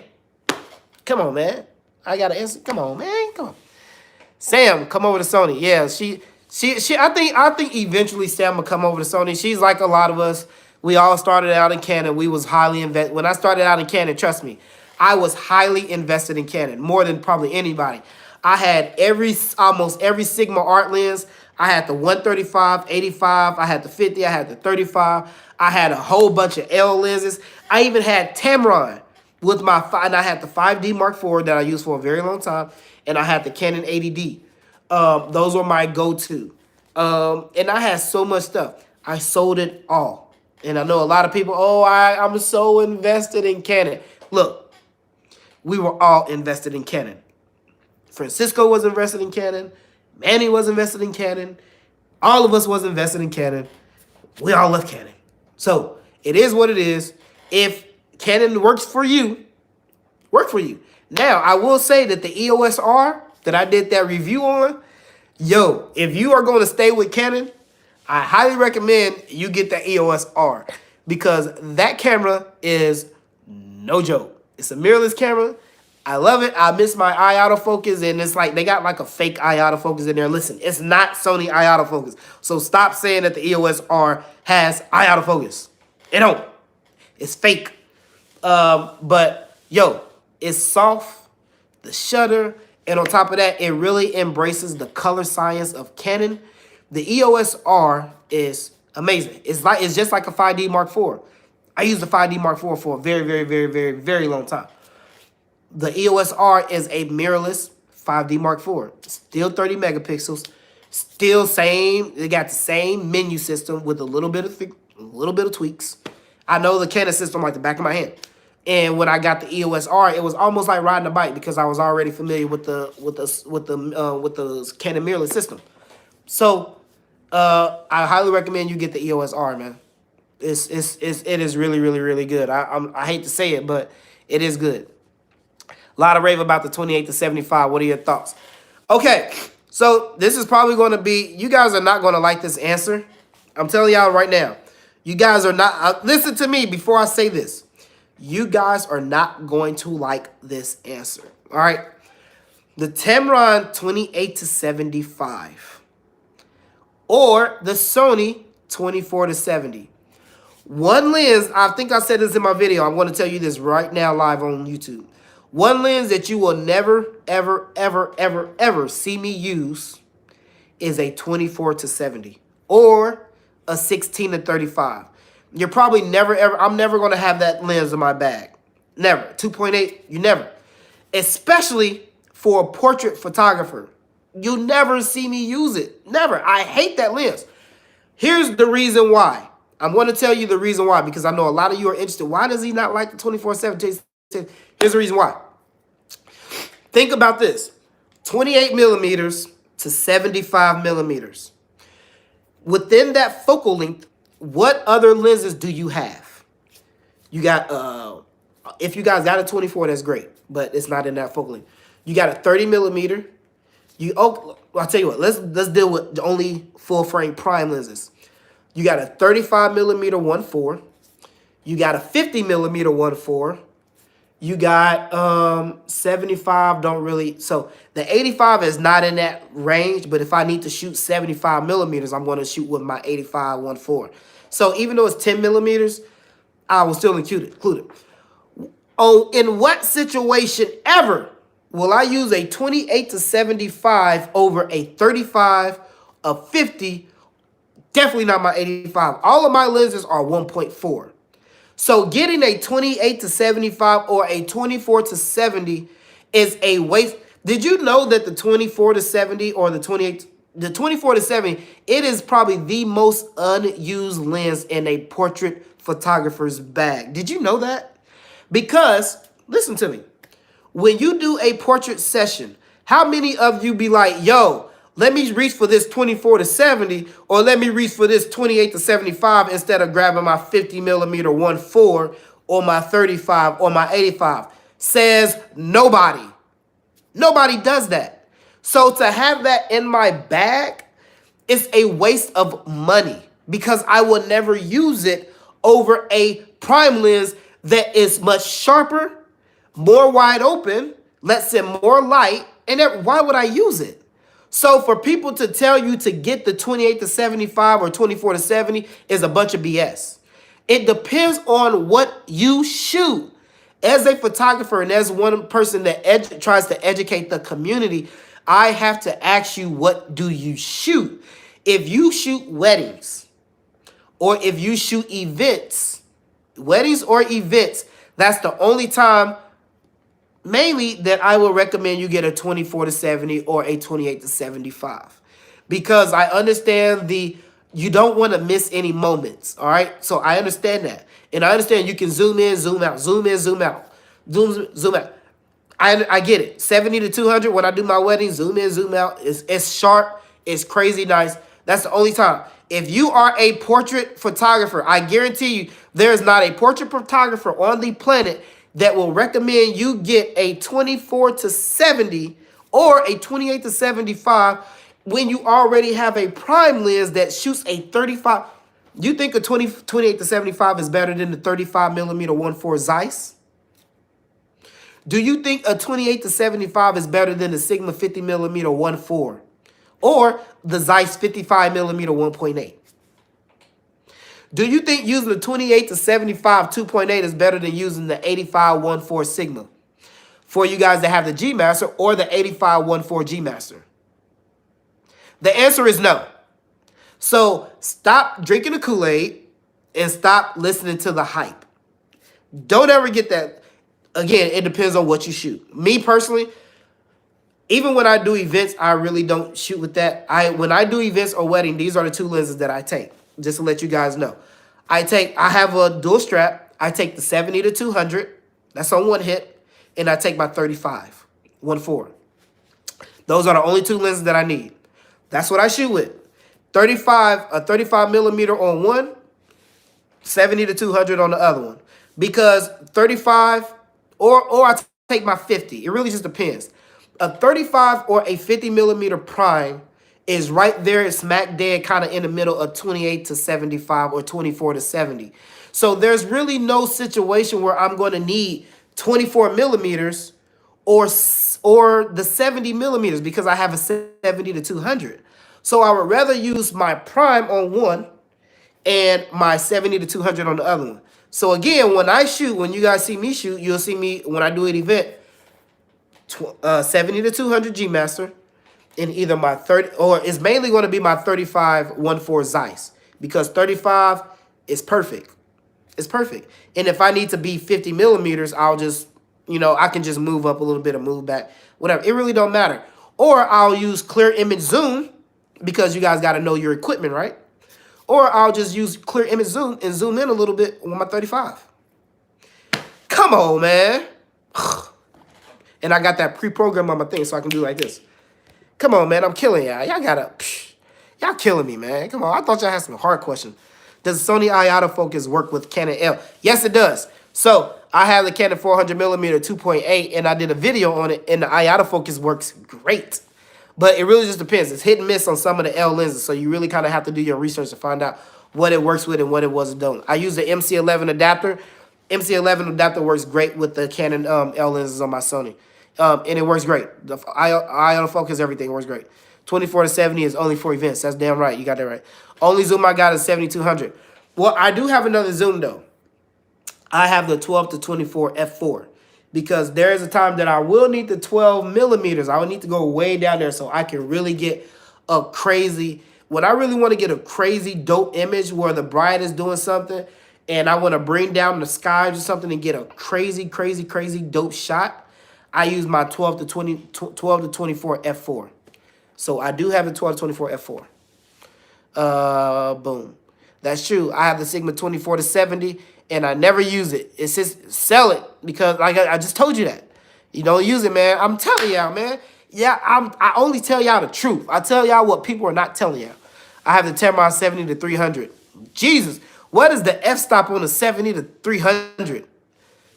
Speaker 1: Come on, man. I got to answer. Come on, man. Come on. Sam, come over to Sony. Yeah, she. I think eventually Sam will come over to Sony. She's like a lot of us. We all started out in Canon. We was highly invested. When I started out in Canon, trust me, I was highly invested in Canon more than probably anybody. I had almost every Sigma art lens. I had the 135, 85. I had the 50. I had the 35. I had a whole bunch of L lenses. I even had Tamron with and I had the 5D Mark IV that I used for a very long time, and I had the Canon 80D. Those were my go-to. And I had so much stuff. I sold it all. And I know a lot of people, I'm so invested in Canon. Look, we were all invested in Canon. Francisco was invested in Canon. Manny was invested in Canon. All of us was invested in Canon. We all love Canon. So it is what it is. If Canon works for you, work for you. Now, I will say that the EOS R that I did that review on, yo, if you are going to stay with Canon, I highly recommend you get the EOS R because that camera is no joke. It's a mirrorless camera. I love it. I miss my eye autofocus, and it's like they got like a fake eye autofocus in there. Listen, it's not Sony eye autofocus. So stop saying that the EOS R has eye autofocus. It don't. It's fake. But yo, it's soft, the shutter, and on top of that, it really embraces the color science of Canon. The EOS R is amazing. It's just like a 5D Mark IV. I used the 5D Mark IV for a very, very, very, very, very long time. The EOS R is a mirrorless 5D Mark IV. Still 30 megapixels. Still same. They got the same menu system with a little bit of tweaks. I know the Canon system like the back of my hand. And when I got the EOS R, it was almost like riding a bike because I was already familiar with the Canon mirrorless system. So I highly recommend you get the EOS R, man. It is really, really, really good. I hate to say it, but it is good. A lot of rave about the 28 to 75. What are your thoughts? Okay, so this is probably going to be, you guys are not going to like this answer. I'm telling y'all right now. You guys are not, listen to me before I say this. You guys are not going to like this answer. All right. The Tamron 28 to 75 or the Sony 24 to 70. One lens, I think I said this in my video. I'm going to tell you this right now live on YouTube. One lens that you will never, ever, ever, ever, ever see me use is a 24 to 70 or a 16 to 35. You're probably never, ever, I'm never going to have that lens in my bag. Never. 2.8, you never. Especially for a portrait photographer. You'll never see me use it. Never. I hate that lens. Here's the reason why. I'm going to tell you the reason why because I know a lot of you are interested. Why does he not like the 24-70? Here's the reason why. Think about this. 28 millimeters to 75 millimeters. Within that focal length, what other lenses do you have? You got, if you guys got a 24, that's great, but it's not in that focal length. You got a 30 millimeter. I'll tell you what, let's deal with the only full frame prime lenses. You got a 35 millimeter 1.4. You got a 50 millimeter 1.4. You got 75, don't really, so the 85 is not in that range, but if I need to shoot 75 millimeters, I'm going to shoot with my 85 1.4. So even though it's 10 millimeters, I will still include it. Oh, in what situation ever will I use a 28 to 75 over a 35, a 50, definitely not my 85. All of my lenses are 1.4. So getting a 28 to 75 or a 24 to 70 is a waste. Did you know that the 24 to 70 or the 24 to 70, it is probably the most unused lens in a portrait photographer's bag. Did you know that? Because, listen to me, when you do a portrait session, how many of you be like, yo, let me reach for this 24 to 70 or let me reach for this 28 to 75 instead of grabbing my 50 millimeter 1.4 or my 35 or my 85? Says nobody. Nobody does that. So to have that in my bag is a waste of money because I will never use it over a prime lens that is much sharper, more wide open, lets in more light, and then why would I use it? So for people to tell you to get the 28 to 75 or 24 to 70 is a bunch of BS. It depends on what you shoot. As a photographer and as one person that tries to educate the community, I have to ask you, what do you shoot? If you shoot weddings or if you shoot events, weddings or events, that's the only time mainly that I will recommend you get a 24 to 70 or a 28 to 75. Because I understand you don't want to miss any moments, all right? So I understand that. And I understand you can zoom in, zoom out, zoom in, zoom out, zoom out. I get it. 70 to 200 when I do my wedding, zoom in, zoom out. It's sharp. It's crazy nice. That's the only time. If you are a portrait photographer, I guarantee you there is not a portrait photographer on the planet that will recommend you get a 24 to 70 or a 28 to 75 when you already have a prime lens that shoots a 35. You think a 28 to 75 is better than the 35 millimeter 1.4 Zeiss? Do you think a 28 to 75 is better than the Sigma 50 millimeter 1.4 or the Zeiss 55 millimeter 1.8? Do you think using the 28 to 75 2.8 is better than using the 85 1.4 Sigma for you guys that have the G Master or the 85 1.4 G Master? The answer is no. So stop drinking the Kool-Aid and stop listening to the hype. Don't ever get that. Again, it depends on what you shoot. Me personally, even when I do events, I really don't shoot with that. When I do events or wedding, these are the two lenses that I take, just to let you guys know. I have a dual strap. I take the 70 to 200. That's on one hit. And I take my 35, 1.4. Those are the only two lenses that I need. That's what I shoot with. A 35 millimeter on one, 70 to 200 on the other one. Because 35, or I take my 50. It really just depends. A 35 or a 50 millimeter prime is right there, smack dead, kind of in the middle of 28 to 75 or 24 to 70. So there's really no situation where I'm going to need 24 millimeters or the 70 millimeters because I have a 70 to 200. So I would rather use my prime on one and my 70 to 200 on the other one. So again, when I shoot, when you guys see me shoot, you'll see me when I do an event, 70 to 200 G Master in either my 30, or it's mainly going to be my 35 1.4 Zeiss because 35 is perfect. It's perfect. And if I need to be 50 millimeters, I'll just, I can just move up a little bit or move back, whatever. It really don't matter. Or I'll use clear image zoom because you guys got to know your equipment, right? Or I'll just use clear image zoom and zoom in a little bit with my 35. Come on, man. And I got that pre-programmed on my thing so I can do like this. Come on, man. I'm killing y'all. Y'all killing me, man. Come on. I thought y'all had some hard questions. Does Sony autofocus work with Canon L? Yes, it does. So I have the Canon 400 millimeter 2.8 and I did a video on it and the autofocus works great. But it really just depends. It's hit and miss on some of the L lenses, so you really kind of have to do your research to find out what it works with and what it don't. I use the MC11 adapter. MC11 adapter works great with the Canon L lenses on my Sony. And it works great. The autofocus, everything works great. 24 to 70 is only for events. That's damn right. You got that right. Only zoom I got is 7200. Well, I do have another zoom, though. I have the 12 to 24 f4. Because there is a time that I will need the 12 millimeters. I will need to go way down there so I can really get a crazy, when I really want to get a crazy dope image where the bride is doing something and I want to bring down the skies or something and get a crazy, crazy, crazy dope shot, I use my 12 to 24 f4. So I do have the 12 to 24 f4. Boom. That's true. I have the Sigma 24 to 70. And I never use it. It's just sell it because like I just told you that. You don't use it, man. I'm telling y'all, man. Yeah, I only tell y'all the truth. I tell y'all what people are not telling y'all. I have the Tamron 70 to 300. Jesus, what is the f-stop on the 70 to 300?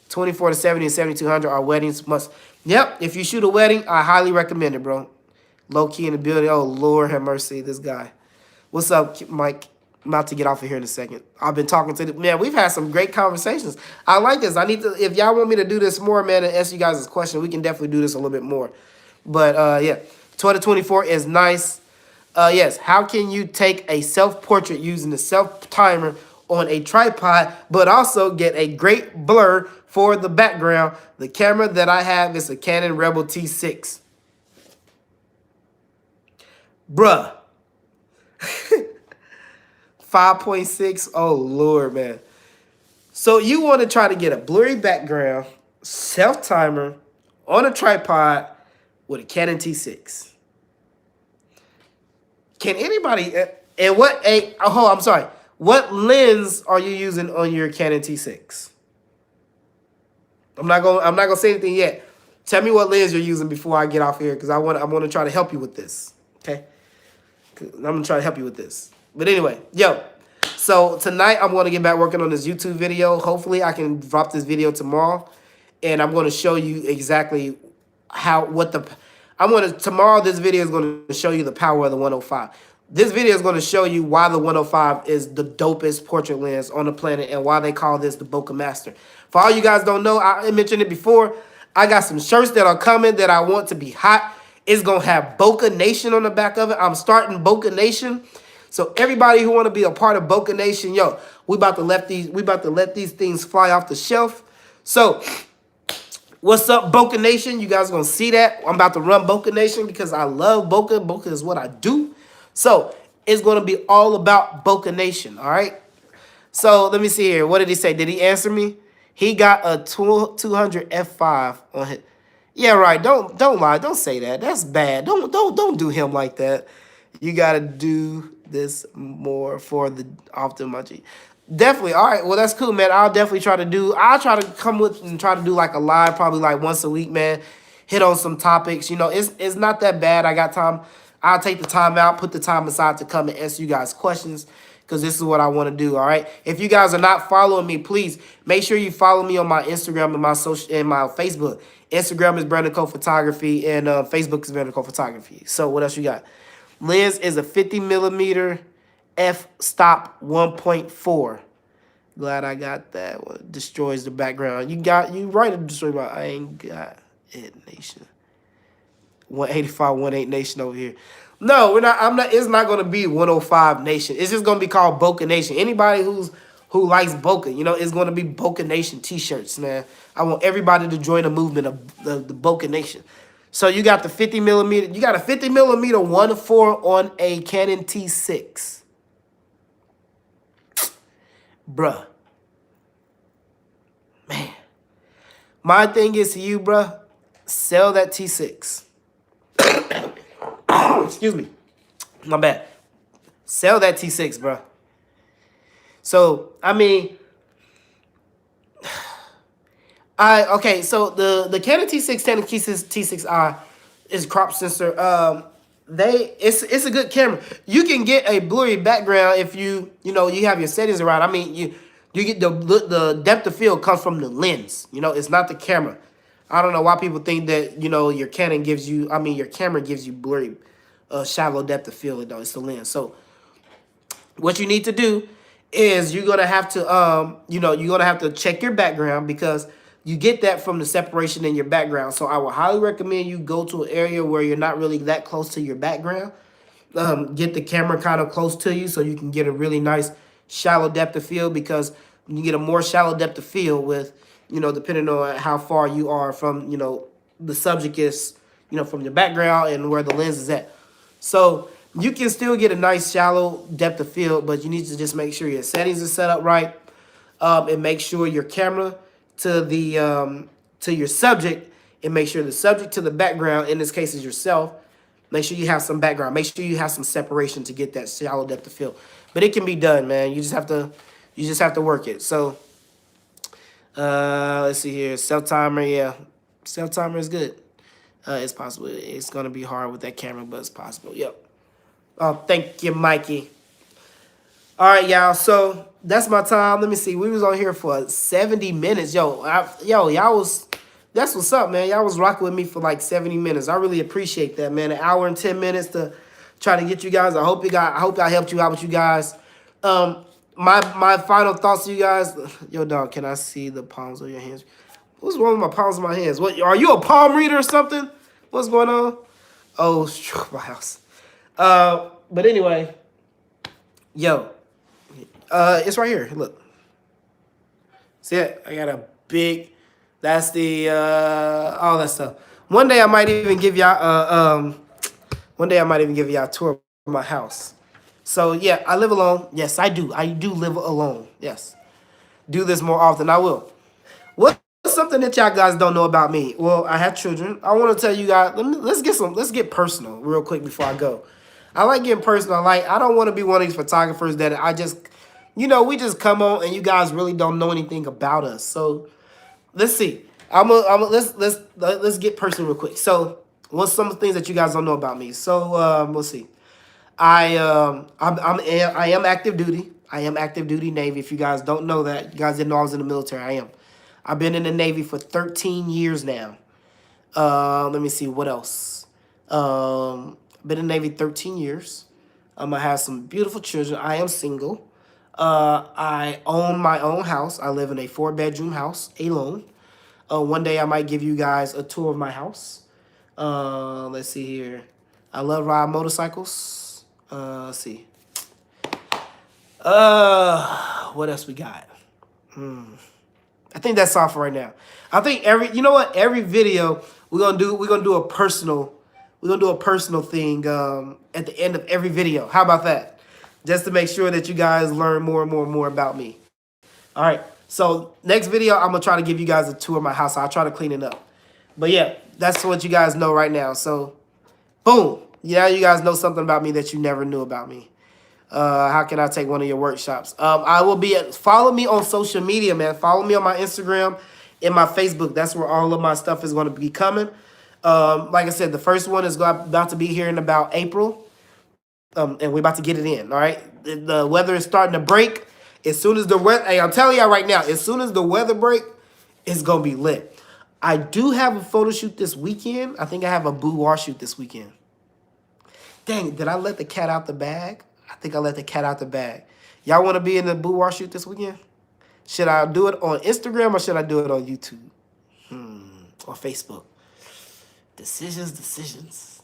Speaker 1: 24 to 70 and 7200 are weddings must. Yep, if you shoot a wedding, I highly recommend it, bro. Low key in the building. Oh, Lord have mercy, this guy. What's up, Mike? I'm about to get off of here in a second. I've been talking to the man. We've had some great conversations. I like this. I need to. If y'all want me to do this more, man, and answer you guys' question, we can definitely do this a little bit more. But yeah, 2024 is nice. Yes. How can you take a self-portrait using the self-timer on a tripod, but also get a great blur for the background? The camera that I have is a Canon Rebel T6. Bruh. 5.6. Oh, Lord, man. So you want to try to get a blurry background, self-timer, on a tripod with a Canon T6. Can anybody... And what... I'm sorry. What lens are you using on your Canon T6? I'm not gonna say anything yet. Tell me what lens you're using before I get off here, because I want to try to help you with this. Okay? I'm gonna try to help you with this. But anyway, yo. So tonight I'm gonna get back working on this YouTube video. Hopefully I can drop this video tomorrow, and I'm gonna show you exactly tomorrow this video is gonna show you the power of the 105. This video is gonna show you why the 105 is the dopest portrait lens on the planet and why they call this the Bokeh Master. For all you guys don't know, I mentioned it before. I got some shirts that are coming that I want to be hot. It's gonna have Bokeh Nation on the back of it. I'm starting Bokeh Nation. So everybody who want to be a part of Bokeh Nation, yo, we about to let these things fly off the shelf. So what's up, Bokeh Nation? You guys are gonna see that. I'm about to run Bokeh Nation because I love Bokeh. Bokeh is what I do. So it's gonna be all about Bokeh Nation. All right. So let me see here. What did he say? Did he answer me? He got a 200 f5 on his. Yeah, right. Don't lie. Don't say that. That's bad. Don't do him like that. You gotta do this more for the ophthalmology. Definitely. All right. Well, that's cool, man. I'll definitely try to come with and try to do like a live, probably like once a week, man. Hit on some topics. You know, it's not that bad. I got time. I'll take the time out, put the time aside to come and answer you guys' questions, because this is what I want to do. All right. If you guys are not following me, please make sure you follow me on my Instagram and my Facebook. Instagram is Brandon Cole Photography, and Facebook is Brandon Cole Photography. So what else you got? Lens is a 50mm f-stop 1.4. Glad I got that. Well, it destroys the background. You right to destroy my. I ain't got it, Nation. 185, 18 Nation over here. No, we're not. I'm not. It's not gonna be 105 Nation. It's just gonna be called Bokeh Nation. Anybody who likes Bokeh, you know, it's gonna be Bokeh Nation T-shirts, man. I want everybody to join the movement of the Bokeh Nation. So you got the 50mm. You got a 50mm 1.4 on a Canon T6, bruh. Man, my thing is to you, bruh. Sell that T6. Excuse me. My bad. Sell that T6, bruh. So, I mean, okay, so the Canon T6, Technicalities T6i is crop sensor. It's a good camera. You can get a blurry background if you have your settings around. I mean, you get the depth of field comes from the lens. You know, it's not the camera. I don't know why people think that, your Canon gives you, your camera gives you blurry, shallow depth of field. No, it's the lens. So what you need to do is you're gonna have to check your background, because you get that from the separation in your background. So I would highly recommend you go to an area where you're not really that close to your background. Get the camera kind of close to you so you can get a really nice shallow depth of field, because you get a more shallow depth of field with, depending on how far you are from, the subject is, from your background and where the lens is at. So you can still get a nice shallow depth of field, but you need to just make sure your settings are set up right, and make sure your camera to the to your subject, and make sure the subject to the background, in this case is yourself. Make sure you have some background. Make sure you have some separation to get that shallow depth of field. But it can be done, man. You just have to work it. So let's see here. Self-timer, yeah. Self-timer is good. It's possible. It's gonna be hard with that camera, but it's possible. Yep. Oh, thank you, Mikey. All right, y'all. So that's my time. Let me see. We was on here for 70 minutes. Y'all was. That's what's up, man. Y'all was rocking with me for like 70 minutes. I really appreciate that, man. An hour and 10 minutes to try to get you guys. I hope I helped you out with you guys. My final thoughts to you guys. Yo, dog, can I see the palms of your hands? What's wrong with my palms of my hands? What are you, a palm reader or something? What's going on? Oh, my house. But anyway, yo, it's right here. Look, see it? I got a big. That's the all that stuff. One day I might even give y'all a tour of my house. So yeah, I live alone. Yes, I do. I do live alone. Yes, do this more often. I will. What's something that y'all guys don't know about me? Well, I have children. I want to tell you guys. Let's get personal real quick before I go. I like getting personal. I don't want to be one of these photographers that I just, we just come on and you guys really don't know anything about us. So let's see. Let's get personal real quick. So what's some things that you guys don't know about me? So let's see. I am active duty. I am active duty Navy. If you guys don't know that, you guys didn't know I was in the military. I am. I've been in the Navy for 13 years now. Let me see what else. Been in the Navy 13 years. I have some beautiful children. I am single. I own my own house. I live in a 4-bedroom house alone. One day I might give you guys a tour of my house. Let's see here. I love riding motorcycles. Let's see. What else we got? I think that's all for right now. I think every video we're gonna do a personal thing at the end of every video. How about that? Just to make sure that you guys learn more and more and more about me. All right. So next video, I'm gonna try to give you guys a tour of my house. I'll try to clean it up. But yeah, that's what you guys know right now. So boom. Yeah, you guys know something about me that you never knew about me. How can I take one of your workshops? I will be follow me on social media, man. Follow me on my Instagram and my Facebook. That's where all of my stuff is going to be coming. Like I said, the first one is about to be here in about April. And we're about to get it in. All right. The weather is starting to break. As soon as the weather, hey, I'm telling y'all right now, as soon as the weather break, it's gonna be lit. I do have a photo shoot this weekend. I think I have a boudoir shoot this weekend. Dang, did I let the cat out the bag? I think I let the cat out the bag. Y'all want to be in the boudoir shoot this weekend? Should I do it on Instagram or should I do it on YouTube? Or Facebook? Decisions.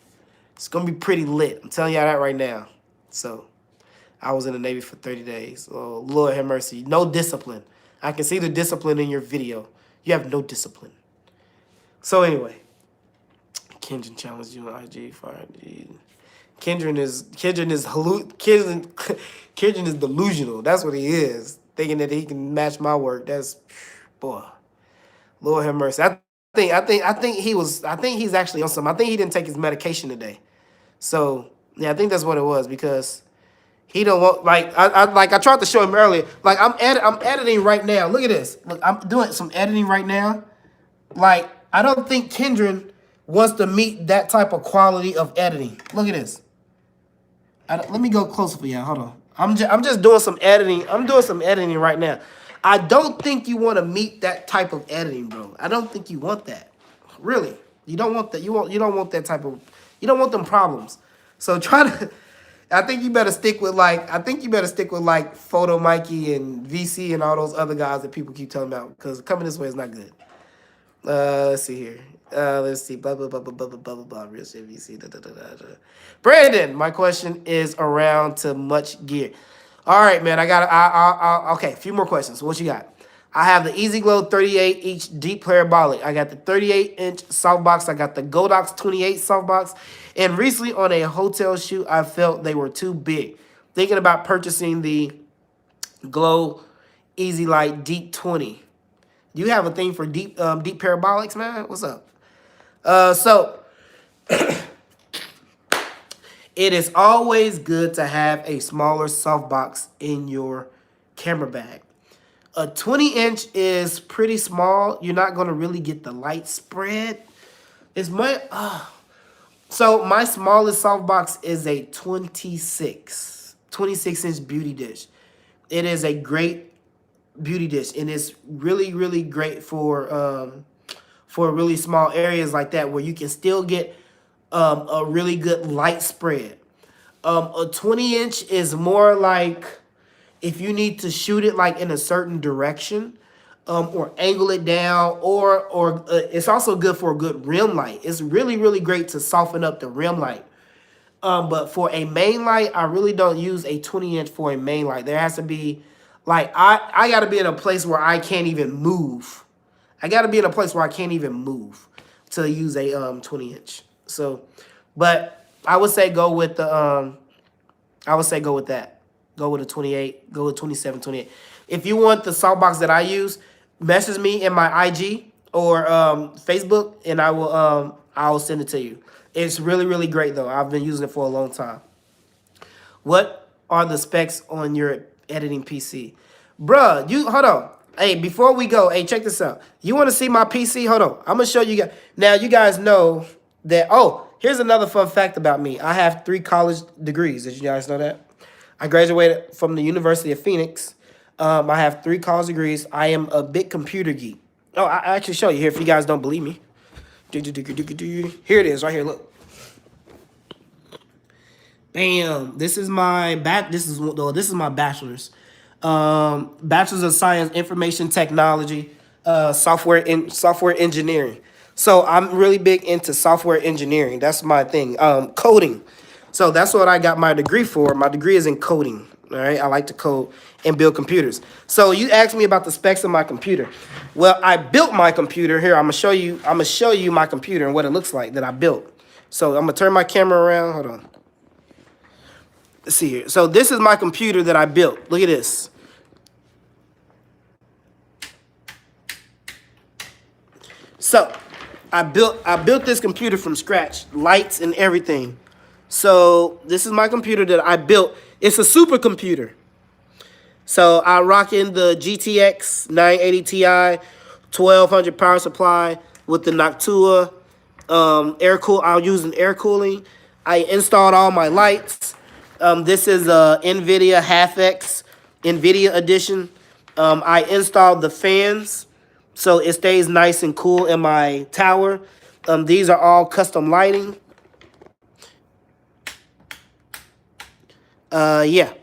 Speaker 1: It's going to be pretty lit. I'm telling y'all that right now. So, I was in the Navy for 30 days. Oh, Lord have mercy. No discipline. I can see the discipline in your video. You have no discipline. So, anyway. Kendrick challenged you on IG for IG. Kendrick is delusional. That's what he is. Thinking that he can match my work. That's, boy. Lord have mercy. I think he's actually on something. I think he didn't take his medication today. So yeah, I think that's what it was because he don't want I tried to show him earlier. Like I'm editing right now. Look at this. Look, I'm doing some editing right now. Like I don't think Kendrick wants to meet that type of quality of editing. Look at this. Let me go closer for y'all. Hold on. I'm just doing some editing. I'm doing some editing right now. I don't think you want to meet that type of editing, bro. I don't think you want that. Really. You don't want that. You don't want that type of, you don't want them problems. So I think you better stick with Photo Mikey and VC and all those other guys that people keep telling about because coming this way is not good. Let's see here. Let's see. Blah blah blah blah blah blah blah blah. Real shit. VC. Brandon, my question is around to much gear. All right, man. Okay, a few more questions. What you got? I have the Easy Glow 38-inch deep parabolic. I got the 38-inch softbox. I got the Godox 28 softbox. And recently on a hotel shoot, I felt they were too big. Thinking about purchasing the Glow Easy Light Deep 20. Do you have a thing for deep parabolics, man? What's up? So it is always good to have a smaller softbox in your camera bag. A 20-inch is pretty small. You're not going to really get the light spread. So my smallest softbox is a 26-inch beauty dish. It is a great beauty dish, and it's really, really great for really small areas like that where you can still get a really good light spread. A 20-inch is more like if you need to shoot it like in a certain direction, or angle it down, or it's also good for a good rim light. It's really, really great to soften up the rim light. But for a main light, I really don't use a 20-inch for a main light. There has to be, like, I got to be in a place where I can't even move. I got to be in a place where I can't even move to use a 20-inch. So, but I would say go with the I would say go with that. Go with a 28. Go with 27, 28. If you want the softbox that I use, message me in my IG or Facebook, and I'll send it to you. It's really, really great though. I've been using it for a long time. What are the specs on your editing PC? Bruh, you hold on. Hey, before we go, hey, check this out. You want to see my PC? Hold on. I'm gonna show you guys. Now you guys know that. Oh, here's another fun fact about me. I have 3 college degrees. Did you guys know that? I graduated from the University of Phoenix. I have 3 college degrees. I am a big computer geek. Oh, I actually show you here if you guys don't believe me. Here it is, right here. Look. Bam. This is my This is my bachelor's. Bachelor's of Science, Information Technology, software engineering. So I'm really big into software engineering. That's my thing. Coding. So that's what I got my degree for. My degree is in coding. All right. I like to code and build computers. So you asked me about the specs of my computer. Well, I built my computer here. I'm gonna show you my computer and what it looks like that I built. So I'm gonna turn my camera around. Hold on. Let's see here. So this is my computer that I built. Look at this. So I built this computer from scratch, lights and everything. So this is my computer that I built. It's a supercomputer. So I rock in the GTX 980 Ti, 1200 power supply with the Noctua I'm using air cooling. I installed all my lights. This is a NVIDIA HalfX NVIDIA edition. I installed the fans so it stays nice and cool in my tower. These are all custom lighting. Yeah.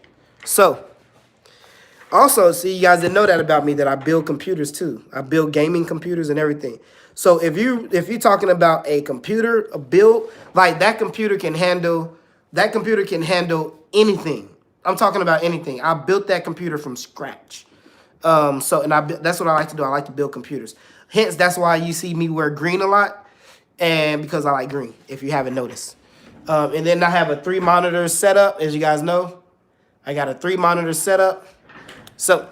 Speaker 1: So, also, see, you guys didn't know that about me, that I build computers too. I build gaming computers and everything. So if you're talking about a computer, a build, like that computer can handle anything. I'm talking about anything. I built that computer from scratch. That's what I like to do. I like to build computers. Hence, that's why you see me wear green a lot, and because I like green, if you haven't noticed. And then I have a 3 monitor setup, as you guys know. I got a 3 monitor setup. So,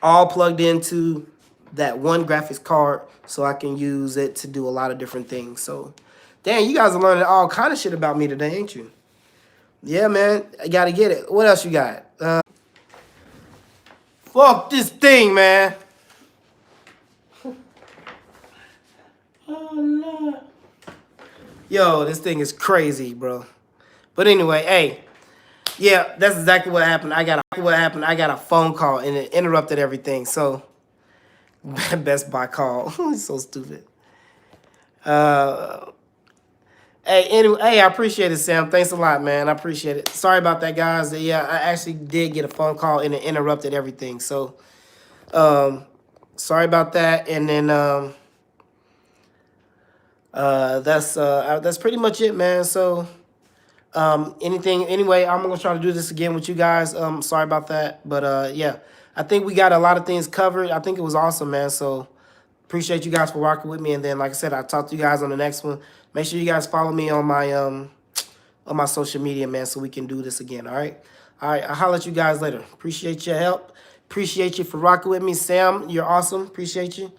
Speaker 1: all plugged into that one graphics card so I can use it to do a lot of different things. So, dang, you guys are learning all kind of shit about me today, ain't you? Yeah, man, I gotta get it. What else you got? Fuck this thing, man. Oh, no. Yo, this thing is crazy, bro. But anyway, hey. Yeah, that's exactly what happened. I got a phone call and it interrupted everything. So Best Buy call. So stupid. Anyway, I appreciate it, Sam. Thanks a lot, man. I appreciate it. Sorry about that, guys. Yeah, I actually did get a phone call and it interrupted everything. So sorry about that. And then that's pretty much it, man. So anyway, I'm gonna try to do this again with you guys. Sorry about that, but yeah, I think we got a lot of things covered. I think it was awesome, man. So appreciate you guys for rocking with me, and then like I said, I'll talk to you guys on the next one. Make sure you guys follow me on my social media, man, so we can do this again. All right, I'll holler at you guys later. Appreciate your help. Appreciate you for rocking with me, Sam. You're awesome. Appreciate you.